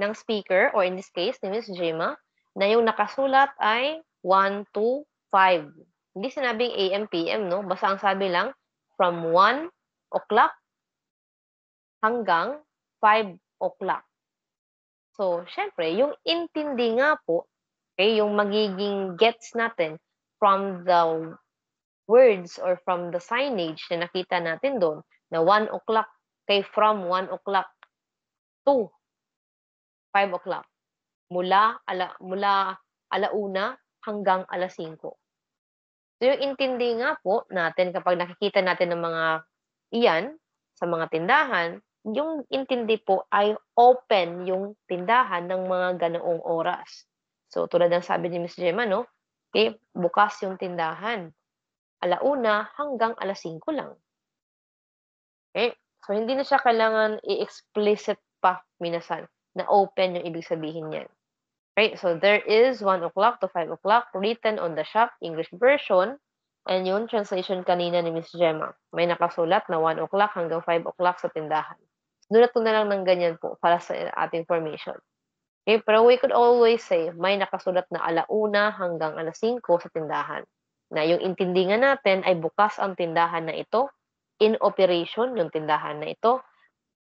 ng speaker, or in this case, ni Miss Gemma, na yung nakasulat ay 1 to 5. Hindi sinabing AM, PM, no? Basta ang sabi lang, from 1 o'clock hanggang 5 o'clock. So, syempre, yung intindi nga po, okay, yung magiging gets natin from the words or from the signage na nakita natin doon, na 1 o'clock, okay, from 1 o'clock to 5 o'clock. Mula alauna hanggang 5:00. So, yung intindi nga po natin kapag nakikita natin ng mga iyan sa mga tindahan, yung intindi po ay open yung tindahan ng mga ganoong oras. So, tulad ng sabi ni Miss Gemma, no? Okay, bukas yung tindahan. Alauna hanggang 5:00 lang. Okay? So, hindi na siya kailangan i-explicit pa minasan na open yung ibig sabihin niyan. Okay? So, there is 1 o'clock to 5 o'clock written on the shop English version. And yung translation kanina ni Miss Gemma. May nakasulat na 1 o'clock hanggang 5 o'clock sa tindahan. Nulat ko na lang ng ganyan po para sa ating formation. Okay? Pero we could always say, may nakasulat na alauna hanggang 5:00 sa tindahan. Na yung intindi nga natin ay bukas ang tindahan na ito, in operation yung tindahan na ito,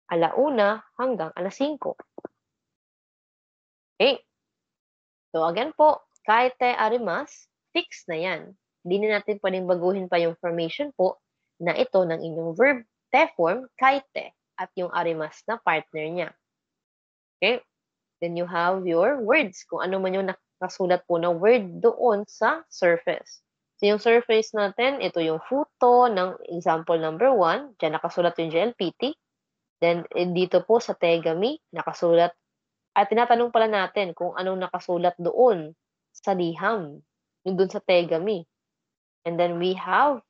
alauna hanggang 5:00. Okay? So again po, kaite arimas, fix na yan. Hindi na natin pwedeng baguhin pa yung formation po na ito ng inyong verb te form, kaite, at yung arimas na partner niya. Okay? Then you have your words, kung ano man yung nakasulat po na word doon sa surface. So yung surface natin, ito yung photo ng example number 1. Diyan nakasulat yung JLPT. Then dito po sa Tegami, nakasulat. At tinatanong pala natin kung anong nakasulat doon sa liham, yung doon sa Tegami. And then we have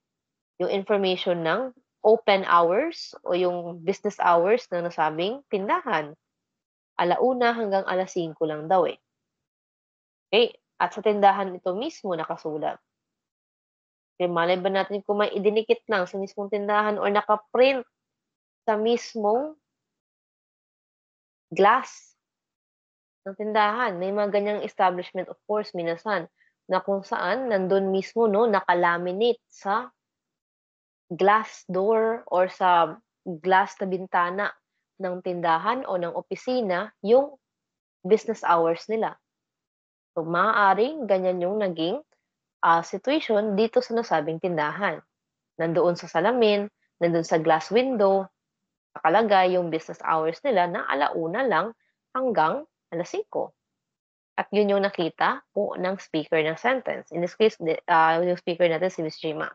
yung information ng open hours o yung business hours na nasabing tindahan. Alauna hanggang 5:00 lang daw eh. Okay? At sa tindahan ito mismo nakasulat. Okay, malay ba natin kung may idinikit lang sa mismong tindahan or nakaprint sa mismong glass ng tindahan. May mga ganyang establishment, of course, minasan, na kung saan nandun mismo, no, nakalaminate sa glass door or sa glass na bintana ng tindahan o ng opisina yung business hours nila. So, maaaring ganyan yung naging situation dito sa nasabing tindahan. Nandoon sa salamin, nandoon sa glass window, nakalagay yung business hours nila na alauna lang hanggang 5:00. At yun yung nakita po ng speaker ng sentence. In this case, yung speaker natin si Miss Jima.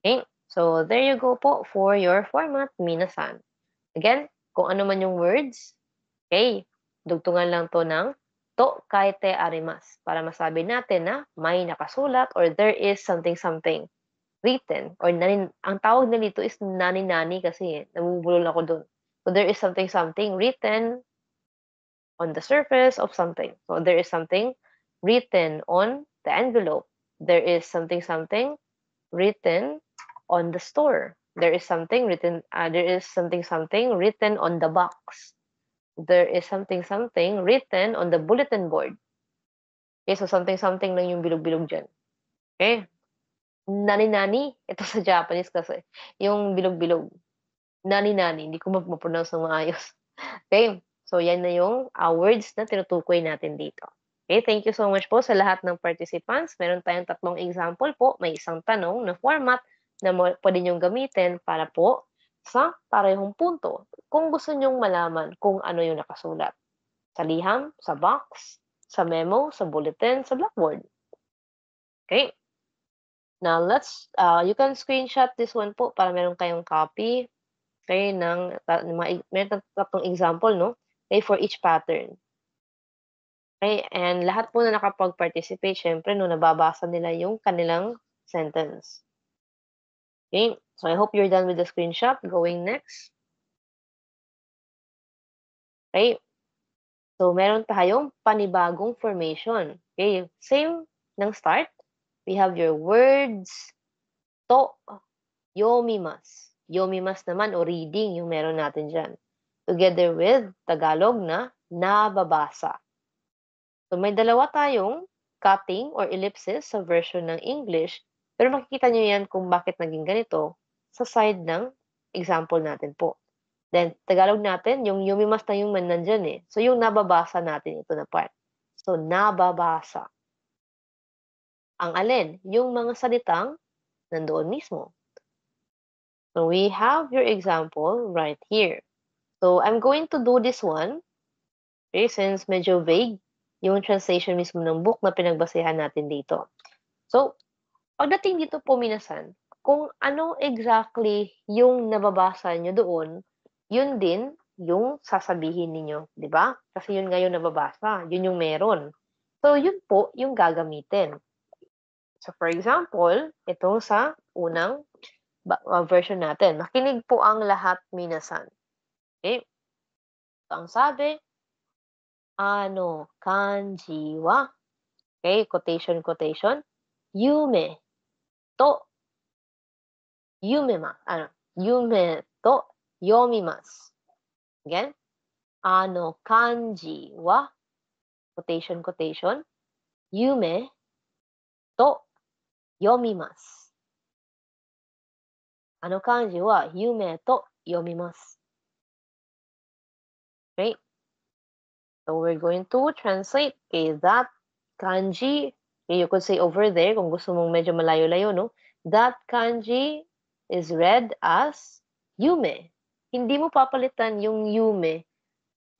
Okay? So, there you go po for your format, minasan. Again, kung ano man yung words, okay, dugtungan lang to ng to kaite arimas para masabi natin na may nakasulat or there is something written or ang tawag na dito is nani-nani kasi nabubulol ako dun. So, there is something written on the surface of something. So, there is something written on the envelope. There is something written on the store. There is something written written on the box. There is something written on the bulletin board. Okay, so something lang yung bilog-bilog dyan. Okay? Nani-nani, ito sa Japanese kasi, yung bilog-bilog. Nani-nani, hindi ko ma-pronounce ng maayos. Okay? So, yan na yung words na tinutukoy natin dito. Okay, thank you so much po sa lahat ng participants. Meron tayong 3 example po. May isang tanong na format na pwede nyong gamitin para po sa parehong punto. Kung gusto nyong malaman kung ano yung nakasulat. Sa liham, sa box, sa memo, sa bulletin, sa blackboard. Okay. Now, you can screenshot this one po para meron kayong copy. Okay, meron 3 example, no? Okay, for each pattern. Okay, and lahat po na nakapag-participate, syempre, no, nababasa nila yung kanilang sentence. Okay, so I hope you're done with the screenshot. Going next. Okay, so meron tayong panibagong formation. Okay, same ng start. We have your words, to, yomimas. Yomimas naman o reading yung meron natin dyan. Together with Tagalog na nababasa. So may dalawa tayong cutting or ellipsis sa version ng English, pero makikita nyo yan kung bakit naging ganito sa side ng example natin po. Then, Tagalog natin, yung yumimas na yung man nandyan eh. So, yung nababasa natin ito na part. So, nababasa. Ang alin? Yung mga salitang nandoon mismo. So, we have your example right here. So, I'm going to do this one. Okay, since medyo vague yung translation mismo ng book na pinagbasehan natin dito. So, pagdating dito po minasan, kung ano exactly yung nababasa nyo doon, yun din yung sasabihin ninyo, di ba? Kasi yun nga yung nababasa, yun yung meron. So, yun po yung gagamitin. So, for example, ito sa unang version natin. Makinig po ang lahat minasan. Okay? So, ang sabi, kanji wa, okay, quotation, yume to yume to yomimasu. Again, kanji wa, quotation, yume to yomimasu. Kanji wa yume to yomimasu. Okay? So, we're going to translate that kanji, you could say over there, kung gusto mong medyo malayo-layo, no? That kanji is read as yume. Hindi mo papalitan yung yume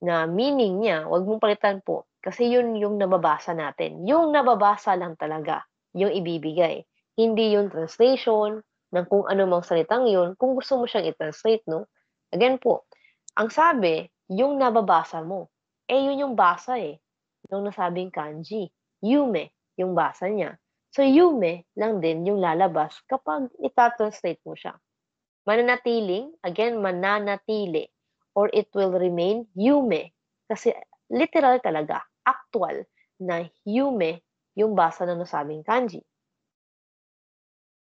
na meaning niya, wag mong palitan po. Kasi yun yung nababasa natin. Yung nababasa lang talaga, yung ibibigay. Hindi yung translation ng kung ano mang salitang yun, kung gusto mo siyang i-translate, no? Again po, ang sabi, yung nababasa mo. Yun yung basa eh. Nung nasabing kanji. Yume, yung basa niya. So, yume lang din yung lalabas kapag itatranslate mo siya. Mananatiling, again, mananatili. Or it will remain yume. Kasi literal talaga, actual, na yume yung basa na nasabing kanji.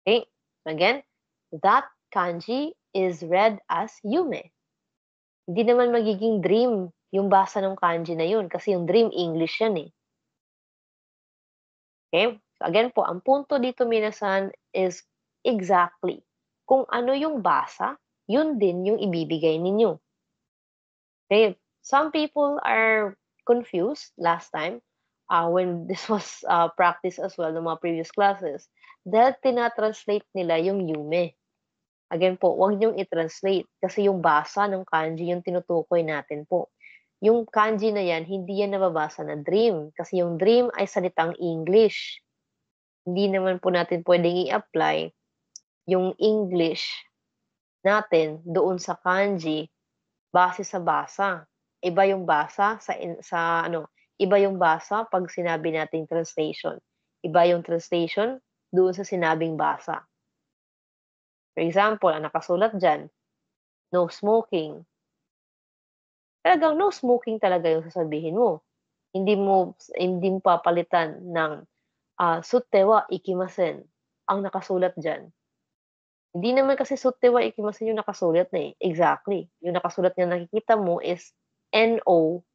Okay? Again, that kanji is read as yume. Hindi naman magiging dream yung basa ng kanji na yun kasi yung dream English yan eh. Okay? So again po, ang punto dito minasan is exactly kung ano yung basa, yun din yung ibibigay ninyo. Okay? Some people are confused last time when this was practiced as well ng mga previous classes dahil tinatranslate nila yung yume. Again po, huwag niyong i-translate kasi yung basa ng kanji yung tinutukoy natin po. Yung kanji na yan, hindi yan nababasa na dream. Kasi yung dream ay salitang English. Hindi naman po natin pwedeng i-apply yung English natin doon sa kanji base sa basa. Iba yung basa iba yung basa pag sinabi nating translation. Iba yung translation doon sa sinabing basa. For example, ang nakasulat dyan, no smoking. Talagang no smoking talaga yung sasabihin mo. Hindi mo papalitan ng sutte wa ikimasen ang nakasulat dyan. Hindi naman kasi sutte wa ikimasen yung nakasulat na eh. Exactly. Yung nakasulat na nakikita mo is NOSMOKING.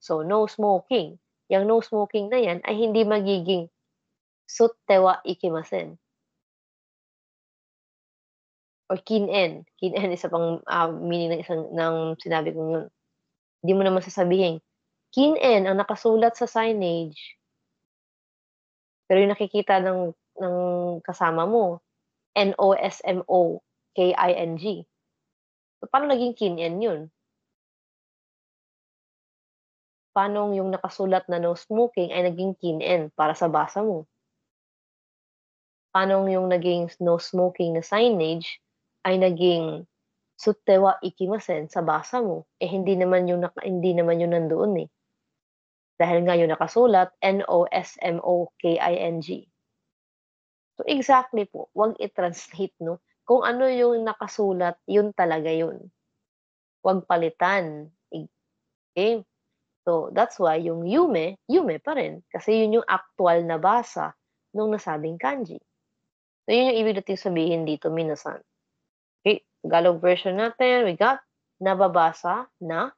So, no smoking. Yung no smoking na yan ay hindi magiging sutte wa ikimasen. Or kin-en. Kin-en, isa pang meaning ng sinabi kong yun. Hindi mo naman sasabihin, kin-en ang nakasulat sa signage. Pero yung nakikita ng kasama mo, NOSMOKING. So, paano naging kin-en yun? Paano yung nakasulat na no smoking ay naging kin-en para sa basa mo? Paano yung naging no smoking na signage ay naging sutte wa ikimasen sa basa mo? Hindi naman yung nandoon eh. Dahil nga yung nakasulat, NOSMOKING. So exactly po, wag i-translate, no? Kung ano yung nakasulat, yun talaga yun. Wag palitan. Okay? So that's why yung yume pa rin. Kasi yun yung actual na basa nung nasabing kanji. So yun yung ibig natin sabihin dito, minasan. Okay, Tagalog version natin, we got nababasa na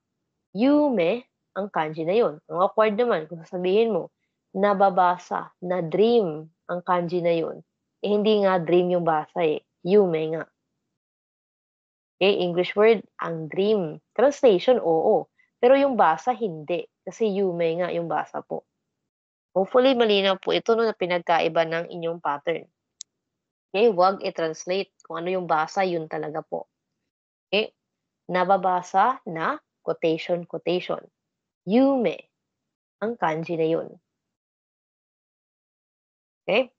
yume ang kanji na yun. Ang awkward naman, kung sasabihin mo, nababasa, na dream ang kanji na yun. Eh, hindi nga dream yung basa eh. Yume nga. Okay, English word, ang dream. Translation, oo. Pero yung basa, hindi. Kasi yume nga yung basa po. Hopefully, malinaw po ito no, na pinagkaiba ng inyong pattern. Okay, wag i-translate. Kung ano yung basa, yun talaga po. Okay, nababasa na quotation, quotation. Yume, ang kanji na yun. Okay?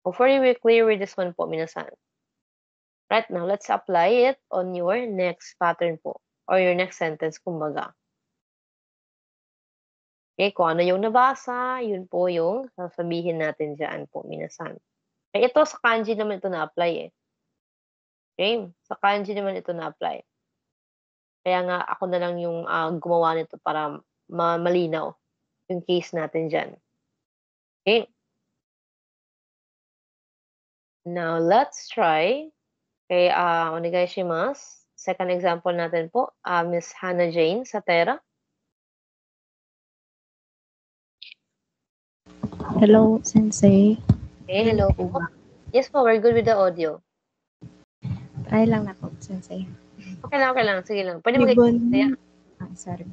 Hopefully, we're clear with this one po, minasan. Right, now, let's apply it on your next pattern po. Or your next sentence, kumbaga. Okay, kung ano yung nabasa, yun po yung sasabihin natin dyan po, minasan. Eh, ito sa kanji naman ito na-apply eh. Okay, sa kanji naman ito na-apply. Kaya nga ako na lang yung gumawa nito para malinaw yung case natin dyan. Okay. Now, let's try. Okay, onegaishimasu. Second example natin po, Miss Hannah Jane Satera. Hello, Sensei. Okay, hello po. Yes po, we're good with the audio. Try lang na po, Sensei. Okay lang. Sige lang. Pwede Shibuni, sorry.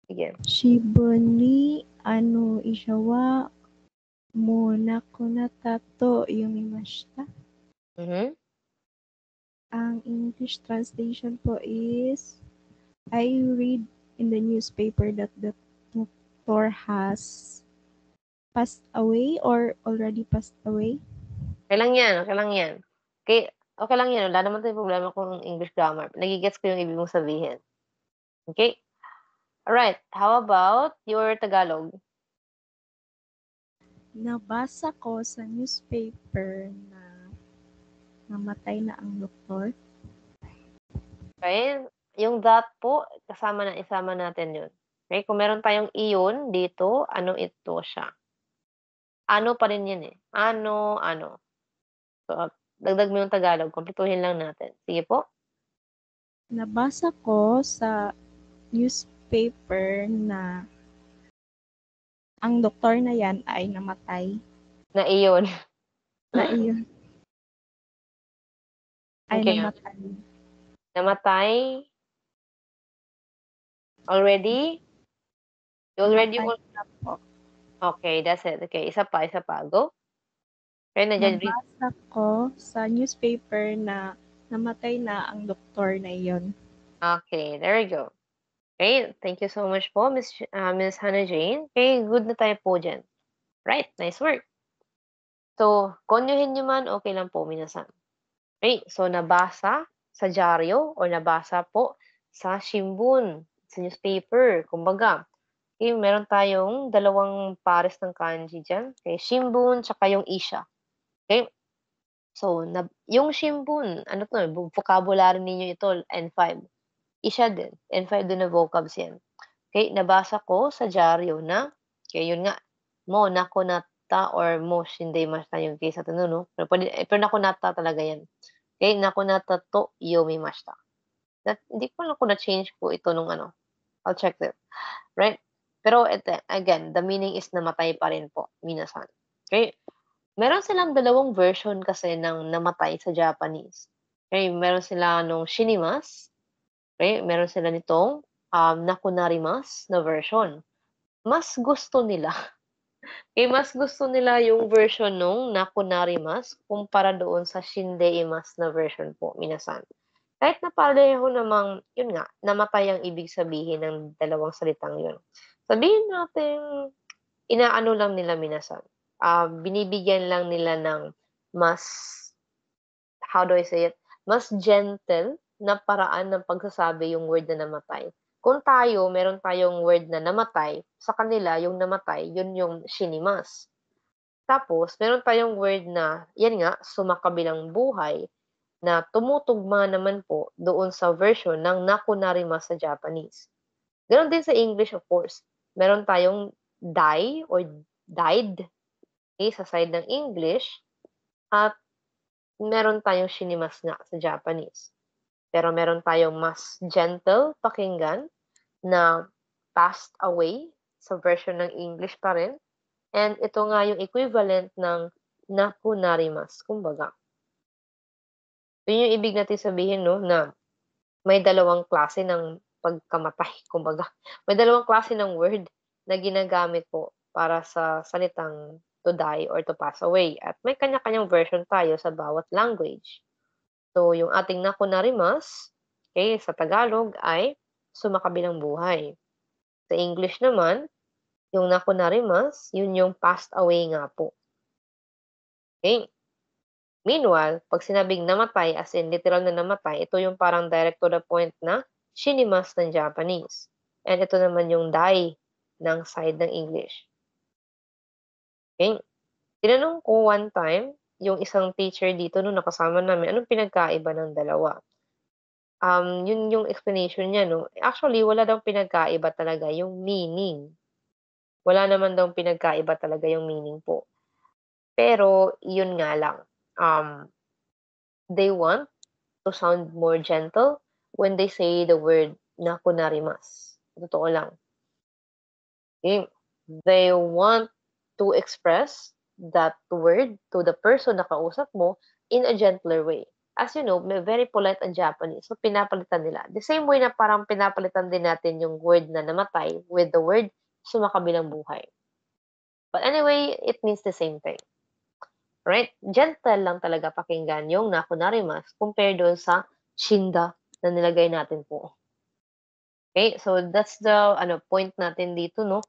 Sige. Shibuni, ishawa, muna ko na tato yumimashita. Ang English translation po is, I read in the newspaper that the doctor has passed away or already passed away. Okay lang yan. Okay lang yan. Wala naman tayong problema kung English grammar. Nagigets ko yung ibig mong sabihin. Okay? Alright. How about your Tagalog? Nabasa ko sa newspaper na namatay na ang doktor. Okay? Yung that po, isama natin yun. Okay? Kung meron tayong iyon dito, ano ito siya? Ano pa rin yun eh. Ano. So, dagdag mo yung Tagalog. Kumpletuhin lang natin. Sige po. Nabasa ko sa newspaper na ang doktor na yan ay namatay. Na iyon. Na iyon. Ay Okay. namatay. Namatay? Already? Namatay na po. Okay, that's it. Okay, isa pa. Go. Okay, Nabasa ko sa newspaper na namatay na ang doktor na iyon. Okay, there you go. Okay, thank you so much po, Miss Hannah Jane. Okay, good na tayo po dyan. Right, nice work. So, konyuhin nyo man, okay lang po, minasan. Okay, so nabasa sa dyaryo or nabasa po sa shimbun, sa newspaper, kumbaga. Okay, meron tayong dalawang pares ng kanji dyan. Okay, shimbun, tsaka yung isha. Okay, so, yung shimbun, ano to, vocabulary ninyo ito, N5. Isha din, N5 din na vocabs yan. Okay, nabasa ko sa dyaryo na, okay, yun nga, mo nakunata or mo shindemashita yung case natin, no? Pero nakunata talaga yan. Okay, nakunata to yomimashita. Hindi ko lang kung na-change po ito nung ano. I'll check that. Right? Pero again, the meaning is namatay pa rin po, minasan. Okay? Meron silang dalawang version kasi ng namatay sa Japanese. Okay? Meron sila nung shinimas. Okay? Meron sila nitong nakunarimas na version. Mas gusto nila yung version nung nakunarimas kumpara doon sa shindeimas na version po, minasan. Kahit na pareho namang, yun nga, namatay ang ibig sabihin ng dalawang salitang yun. Sabihin natin, inaano lang nila minasan. Binibigyan lang nila ng mas, how do I say it, mas gentle na paraan ng pagsasabi yung word na namatay. Kung tayo, meron tayong word na namatay, sa kanila, yung namatay, yun yung shinimas. Tapos, meron tayong word na, yan nga, sumakabilang buhay, na tumutugma naman po doon sa version ng nakunarimas sa Japanese. Ganon din sa English, of course. Meron tayong die or died, okay, sa side ng English, at meron tayong shinimas nga sa Japanese. Pero meron tayong mas gentle pakinggan na passed away sa version ng English pa rin. And ito nga yung equivalent ng nakunarimas, kumbaga. Yun yung ibig natin sabihin, no, na may dalawang klase ng pagkamatay, kumbaga. May dalawang klase ng word na ginagamit po para sa salitang to die or to pass away. At may kanya-kanyang version tayo sa bawat language. So, yung ating nakunarimas, okay, sa Tagalog ay sumakabilang buhay. Sa English naman, yung nakunarimas, yun yung passed away nga po. Okay? Meanwhile, pag sinabing namatay, as in literal na namatay, ito yung parang direct to the point na shinimas ng Japanese. And ito naman yung die ng side ng English. Okay? Tinanong ko one time, yung isang teacher dito nung nakasama namin, anong pinagkaiba ng dalawa? Yun yung explanation niya, no? Actually, wala daw pinagkaiba talaga yung meaning. Wala naman daw pinagkaiba talaga yung meaning po. Pero, yun nga lang. They want to sound more gentle when they say the word nakunarimas. Totoo lang. Okay? They want to express that word to the person na kausap mo in a gentler way. As you know, may very polite ang Japanese. So, pinapalitan nila. The same way na parang pinapalitan din natin yung word na namatay with the word sumakabilang buhay. But anyway, it means the same thing. Right? Gentle lang talaga pakinggan yung nakunarimas compared doon sa shinda na nilagay natin po. Okay? So, that's the point natin dito, no?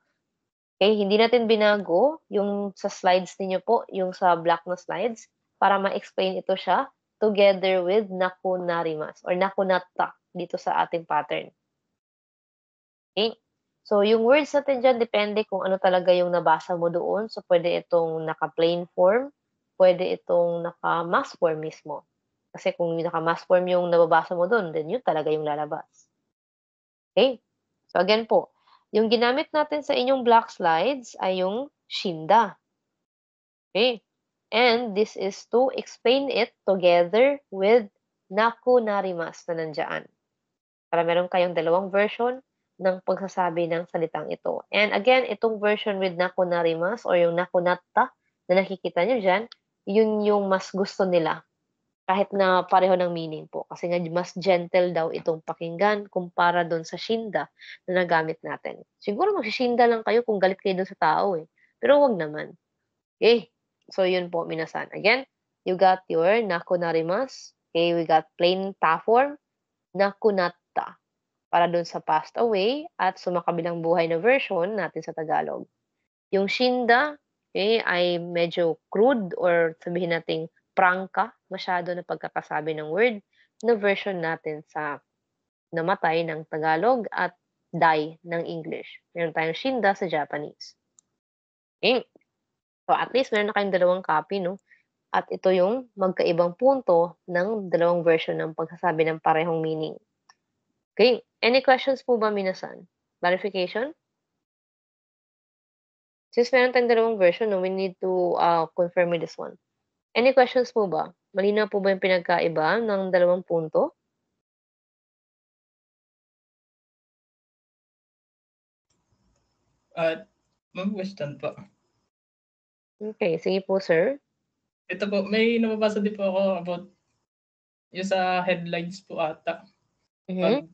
Okay? Hindi natin binago yung sa slides ninyo po, yung sa black na slides, para ma-explain ito siya together with nakunarimas or nakunatta dito sa ating pattern. Okay? So, yung words natin dyan, depende kung ano talaga yung nabasa mo doon. So, pwede itong naka-plain form, pwede itong naka-mass form mismo. Kasi kung naka-mass form yung nababasa mo doon, then yun talaga yung lalabas. Okay? So, again po, yung ginamit natin sa inyong black slides ay yung shinda. Okay? And this is to explain it together with nakunarimas na nandiyan. Para meron kayong dalawang version ng pagsasabi ng salitang ito. And again, itong version with nakunarimas or yung nakunatta na nakikita nyo dyan, yun yung mas gusto nila. Kahit na pareho ng meaning po. Kasi nga mas gentle daw itong pakinggan kumpara doon sa shinda na nagamit natin. Siguro magsishinda lang kayo kung galit kayo doon sa tao eh. Pero wag naman. Okay. So yun po, minasan. Again, you got your nakunarimas. Okay, we got plain ta form. Nakunatta. Para doon sa passed away at sumakabilang buhay na version natin sa Tagalog. Yung shinda, okay, ay medyo crude or sabihin nating prangka, masyado na pagkakasabi ng word na version natin sa namatay ng Tagalog at die ng English. Meron tayong shinda sa Japanese. Okay. So at least meron na kayong dalawang copy, no? At ito yung magkaibang punto ng dalawang version ng pagsasabi ng parehong meaning. Okay. Any questions po ba, minasan? Clarification? Since meron tayong dalawang version, no, we need to confirm with this one. Any questions po ba? Malinaw po ba yung pinagkaiba ng dalawang punto? Ma'am, question po. Okay, sige po, sir. Ito po, may nababasa din po ako about yung sa headlines po ata. Pag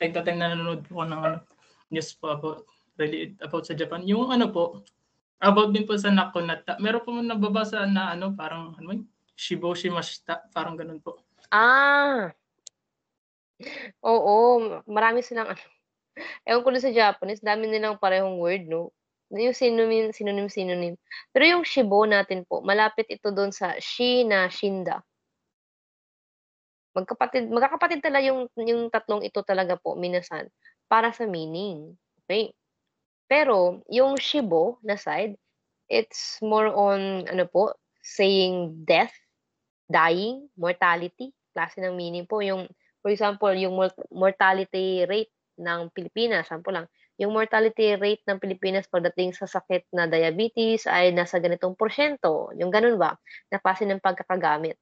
time to time nanonood po ako ng news po about sa Japan. Yung po, about din po sa nakunata. Meron po nababasa na parang shiboshimashita, parang ganun po. Oo, marami silang ewan ko na sa Japanese, dami nilang parehong word, no? Yung synonym. Pero yung shibo natin po, malapit ito doon sa shi na shinda. Magkakapatid talaga yung tatlong ito talaga po, minasan, para sa meaning. Okay? Pero, yung shibo na side, it's more on, saying death, dying, mortality, klase ng meaning po. Yung, for example, yung mortality rate ng Pilipinas, sample lang, yung mortality rate ng Pilipinas pagdating sa sakit na diabetes ay nasa ganitong porsyento. Yung ganun ba? Na klase ng pagkakagamit.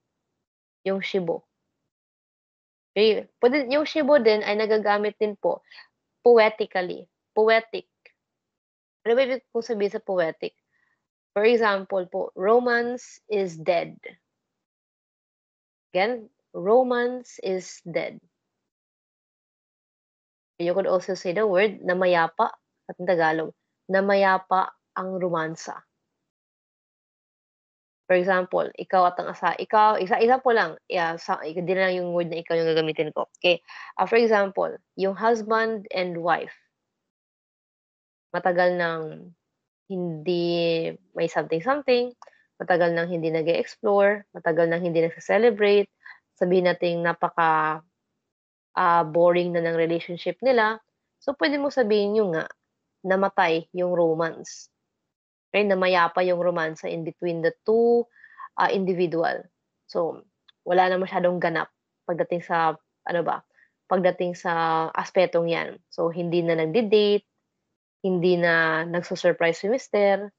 Yung shibo. Okay. Yung shibo din ay nagagamit din po poetically. poetic. Ano ba ibig kong sabihin sa poetic? For example po, romance is dead. Again, romance is dead. You could also say the word namayapa at Tagalog. Namayapa ang romansa. For example, ikaw at ang isa po lang, hindi na lang yung word na ikaw yung gagamitin ko. Okay. For example, yung husband and wife. Matagal nang hindi may something-something, matagal nang hindi nag-e-explore, matagal nang hindi nagse-celebrate, sabihin nating napaka boring na ng relationship nila. So, pwede mo sabihin yung nga, namatay yung romance. Okay, namayapa yung romansa in between the two individual. So, wala na masyadong ganap pagdating sa, pagdating sa aspetong yan. So, hindi na nagdi-date, hindi na nagsusurprise si mister,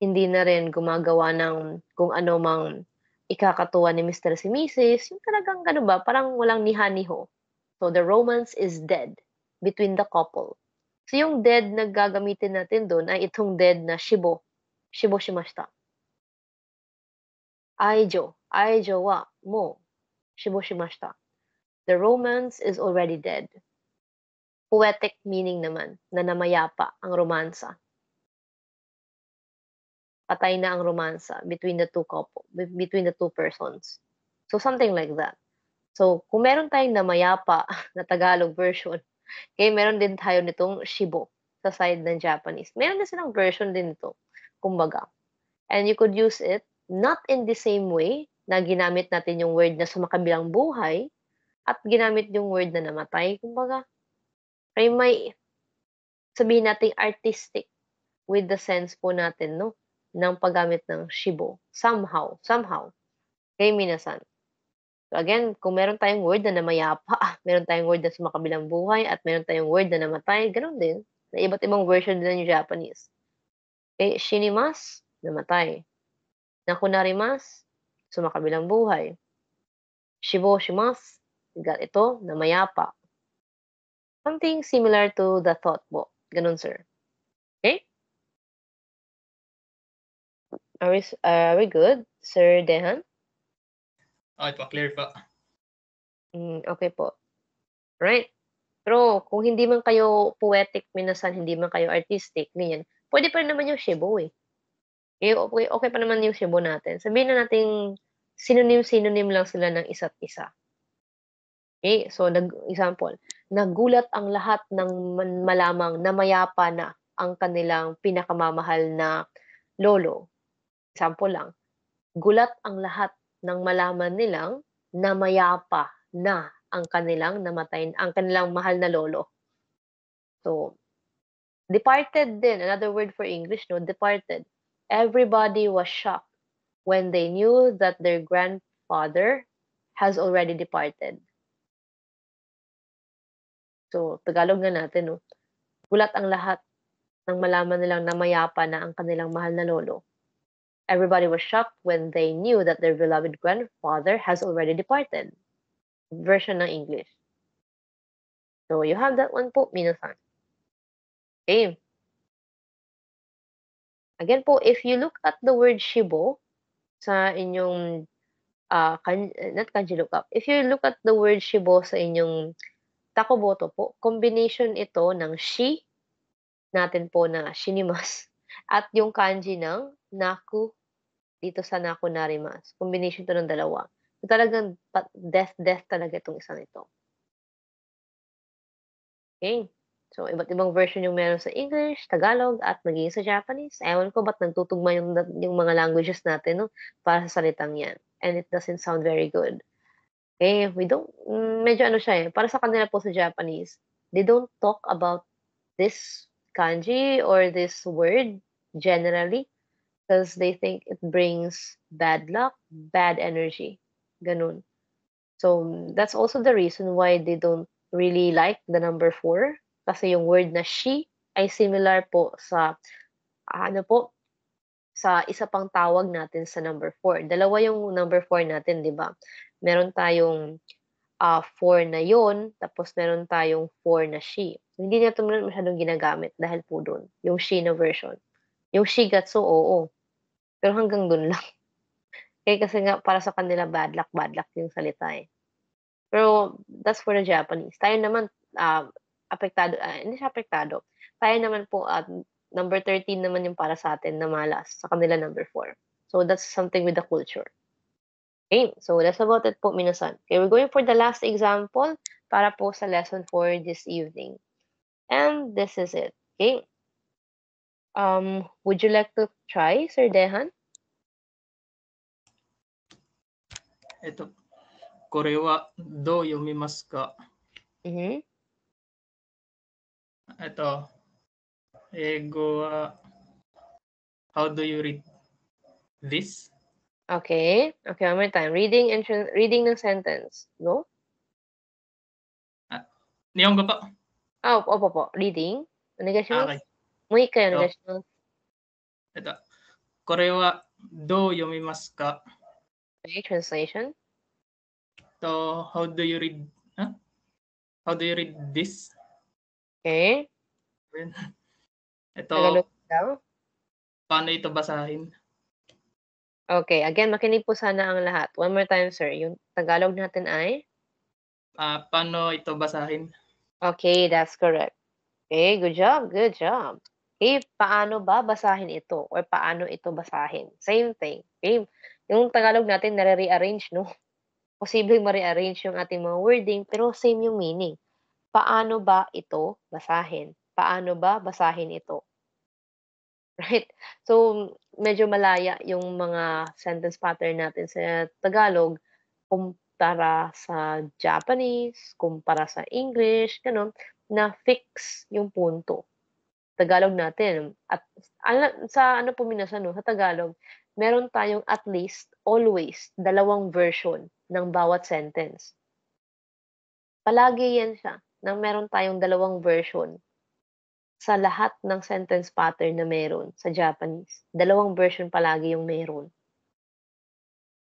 hindi na rin gumagawa ng kung ano mang ikakatuwa ni Mr. si Mrs. Yung talagang parang walang niha-niho. So, the romance is dead between the couple. So, yung dead na gagamitin natin doon ay itong dead na shibo. Shibo shimashita. Aijo wa mo shibo shimashita. The romance is already dead. Poetic meaning naman na namayapa ang romansa. Patay na ang romansa between the two persons. So, something like that. So, kung meron tayong namayapa na Tagalog version, okay, meron din tayo nitong shibo sa side ng Japanese. Meron din silang version din ito, kumbaga. And you could use it not in the same way na ginamit natin yung word na sumakabilang buhay at ginamit yung word na namatay. Kumbaga, may sabihin natin artistic with the sense po natin, no, ng paggamit ng shibo. Somehow. Okay, minasan. So again, kung meron tayong word na namayapa, meron tayong word na sumakabilang buhay, at meron tayong word na namatay, ganun din. Na iba't ibang version din ng Japanese. Okay, shinimas, namatay. Nakunarimas, sumakabilang buhay. Shibo shimas, ito, namayapa. Something similar to the thought po. Ganun, sir. Okay? Are we good, Sir Dehan? Okay po, clear po. Okay po. Right. Pero kung hindi man kayo poetic, minasan, hindi man kayo artistic, ganyan, pwede pa rin naman yung shibo eh. Okay pa naman yung shibo natin. Sabihin na natin, synonym lang sila ng isa't isa. Okay, so example, nagulat ang lahat ng malamang namayapa na ang kanilang pinakamamahal na lolo. Example lang, gulat ang lahat ng malaman nilang namayapa na ang kanilang mahal na lolo. So, departed din, another word for English, no, departed. Everybody was shocked when they knew that their grandfather has already departed. So, Tagalog nga natin, no, gulat ang lahat ng malaman nilang namayapa na ang kanilang mahal na lolo. Everybody was shocked when they knew that their beloved grandfather has already departed. Version ng English. So, you have that one po, minasan. Okay. Again po, if you look at the word shibo sa inyong, not kanji lookup, if you look at the word shibo sa inyong takoboto po, combination ito ng shi, natin po na shinimas, at yung kanji ng naku, dito sa naku narimas. Combination to ng dalawa. So, talagang death talaga itong isang ito. Okay. So, iba't ibang version yung meron sa English, Tagalog, at magiging sa Japanese. Ewan ko ba't nagtutugma yung mga languages natin, no, para sa salitang yan. And it doesn't sound very good. Okay, medyo siya para sa kanila po sa Japanese, they don't talk about this kanji or this word generally because they think it brings bad luck, bad energy. Ganun. So, that's also the reason why they don't really like the number 4 kasi yung word na she ay similar po sa sa isa pang tawag natin sa number 4. Dalawa yung number 4 natin, 'di ba? Meron tayong for na yon, tapos meron tayong for na she. Hindi na ito masyadong ginagamit dahil po doon, yung she na version. Yung shigatsu, oo. Pero hanggang doon lang. Kasi nga para sa kanila bad luck yung salita eh. Pero that's for the Japanese. Tayo naman, apektado, hindi siya apektado. Tayo naman po at number 13 naman yung para sa atin na malas. Sa kanila number 4. So that's something with the culture. Okay, so that's about it po, minasan. Okay, we're going for the last example para po sa lesson for this evening. And this is it. Okay. Would you like to try, Sir Dehan? Ito. Korewa do yomimasu ka? Ito. Ego how do you read this? Okay. Okay, one more time. Reading ng sentence. No? Nihongo po. Opo po. Reading. Onegaishimasu. Okay. Moう一回お願いします。これはどう読みますか? Okay, translation. So, how do you read? How do you read this? Okay. Ito, Tagalog daw. paano ito basahin? Okay, again, makinig po sana ang lahat. One more time, sir. Yung Tagalog natin ay? Paano ito basahin? Okay, that's correct. Okay, good job, good job. Okay, paano ba basahin ito? Or paano ito basahin? Same thing. Okay, yung Tagalog natin nare-rearrange, no? Posibleng ma-rearrange yung ating mga wording, pero same yung meaning. Paano ba ito basahin? Paano ba basahin ito? Right? So, medyo malaya yung mga sentence pattern natin sa Tagalog kumpara sa Japanese, kumpara sa English, ganun, na fix yung punto. Tagalog natin. At sa ano po minasan, no, sa Tagalog, meron tayong at least, always, dalawang version ng bawat sentence. Palagi yan siya, nang meron tayong dalawang version sa lahat ng sentence pattern na meron sa Japanese. Dalawang version palagi yung meron.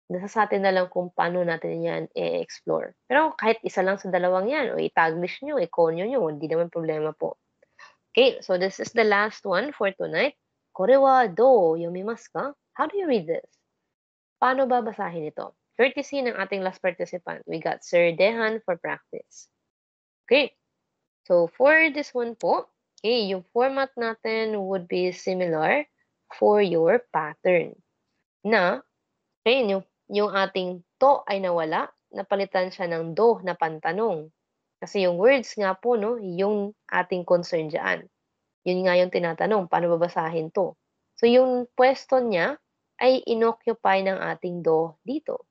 Nasa sa atin na lang kung paano natin yan i-explore. Pero kahit isa lang sa dalawang yan, o i-taglish nyo, i-konyo nyo, hindi naman problema po. Okay, so this is the last one for tonight. Kore wa do yomimasu ka? How do you read this? Paano ba basahin ito? Courtesy ng ating last participant. We got Sir Dehan for practice. Okay, so for this one po, okay, yung format natin would be similar for your pattern. Na, okay, yung ating to ay nawala, napalitan siya ng do na pantanong. Kasi yung words nga po, no, yung ating concern dyan. Yun nga yung tinatanong, paano babasahin to? So, yung pwesto niya ay inoccupy ng ating do dito.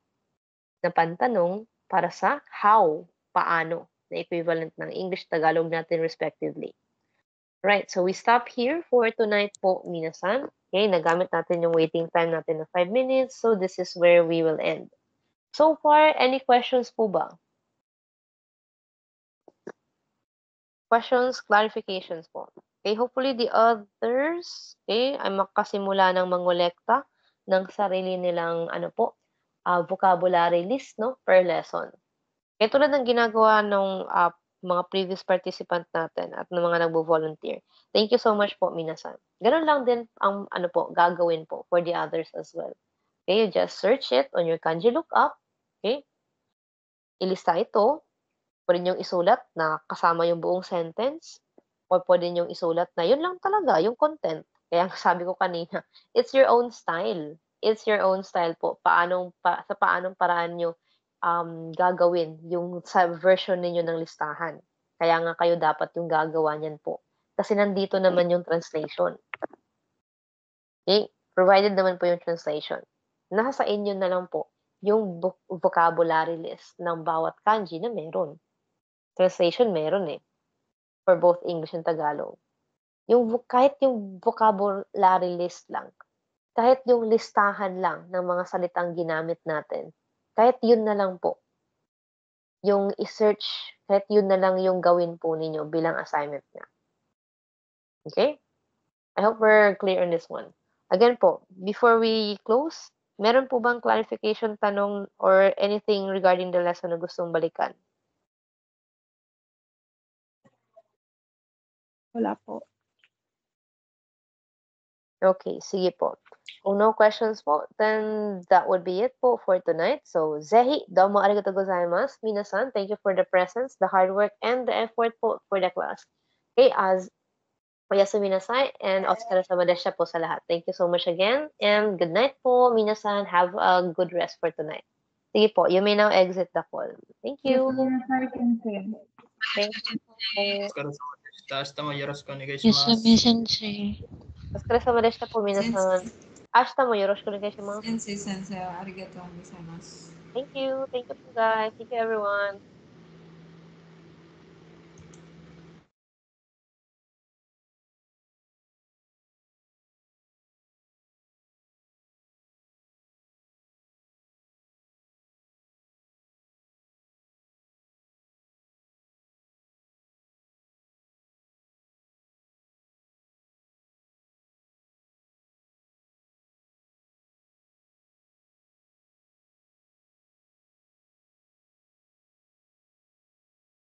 Na pantanong para sa how, paano, na equivalent ng English, Tagalog natin respectively. Right, so we stop here for tonight po, minasan. Okay, nagamit natin yung waiting time natin na 5 minutes. So, this is where we will end. So far, any questions po ba? Questions, clarifications po. Okay, hopefully the others, okay, ay makasimula ng mangolekta ng sarili nilang, vocabulary list, no, per lesson. Okay, tulad ng ginagawa ng mga previous participant natin at ng mga nagbo-volunteer. Thank you so much po, minasan. Ganun lang din ang, gagawin po for the others as well. Okay, you just search it on your kanji lookup. Okay, ilista ito. Pwede niyong isulat na kasama yung buong sentence or pwede niyong isulat na yun lang talaga, yung content. Kaya sabi ko kanina, it's your own style. It's your own style po. Sa paanong paraan nyo gagawin yung sa version ninyo ng listahan. Kaya nga kayo dapat yung gagawa niyan po. Kasi nandito naman yung translation. Okay? Provided naman po yung translation. Nasa sa inyo na lang po yung vocabulary list ng bawat kanji na meron. Translation meron eh. For both English and Tagalog. Kahit yung vocabulary list lang, kahit yung listahan lang ng mga salitang ginamit natin, kahit yun na lang po, yung i-search, kahit yun na lang yung gawin po ninyo bilang assignment niya. Okay? I hope we're clear on this one. Again po, before we close, Meron po bang clarification, tanong, or anything regarding the lesson na gustong balikan? Wala po. Okay, sige po. Kung no questions po, then that would be it po for tonight. So, Zehi, domo arigatou gozaimasu. Minasan, thank you for the presence, the hard work, and the effort po for the class. Okay, as oyasumi nasai, and otsukaresama desha po sa lahat. Thank you so much again, and good night po, minasan. Have a good rest for tonight. Sige po, you may now exit the call. Thank you. Thank you po. お疲れ様でした。明日もよろしくお願いしよます。すみ先生。お疲れ様でしたpo, minasan. 明日もよろしくお願いします。先生、ありがとうございます。Thank you. Thank you po, guys. Thank you, everyone.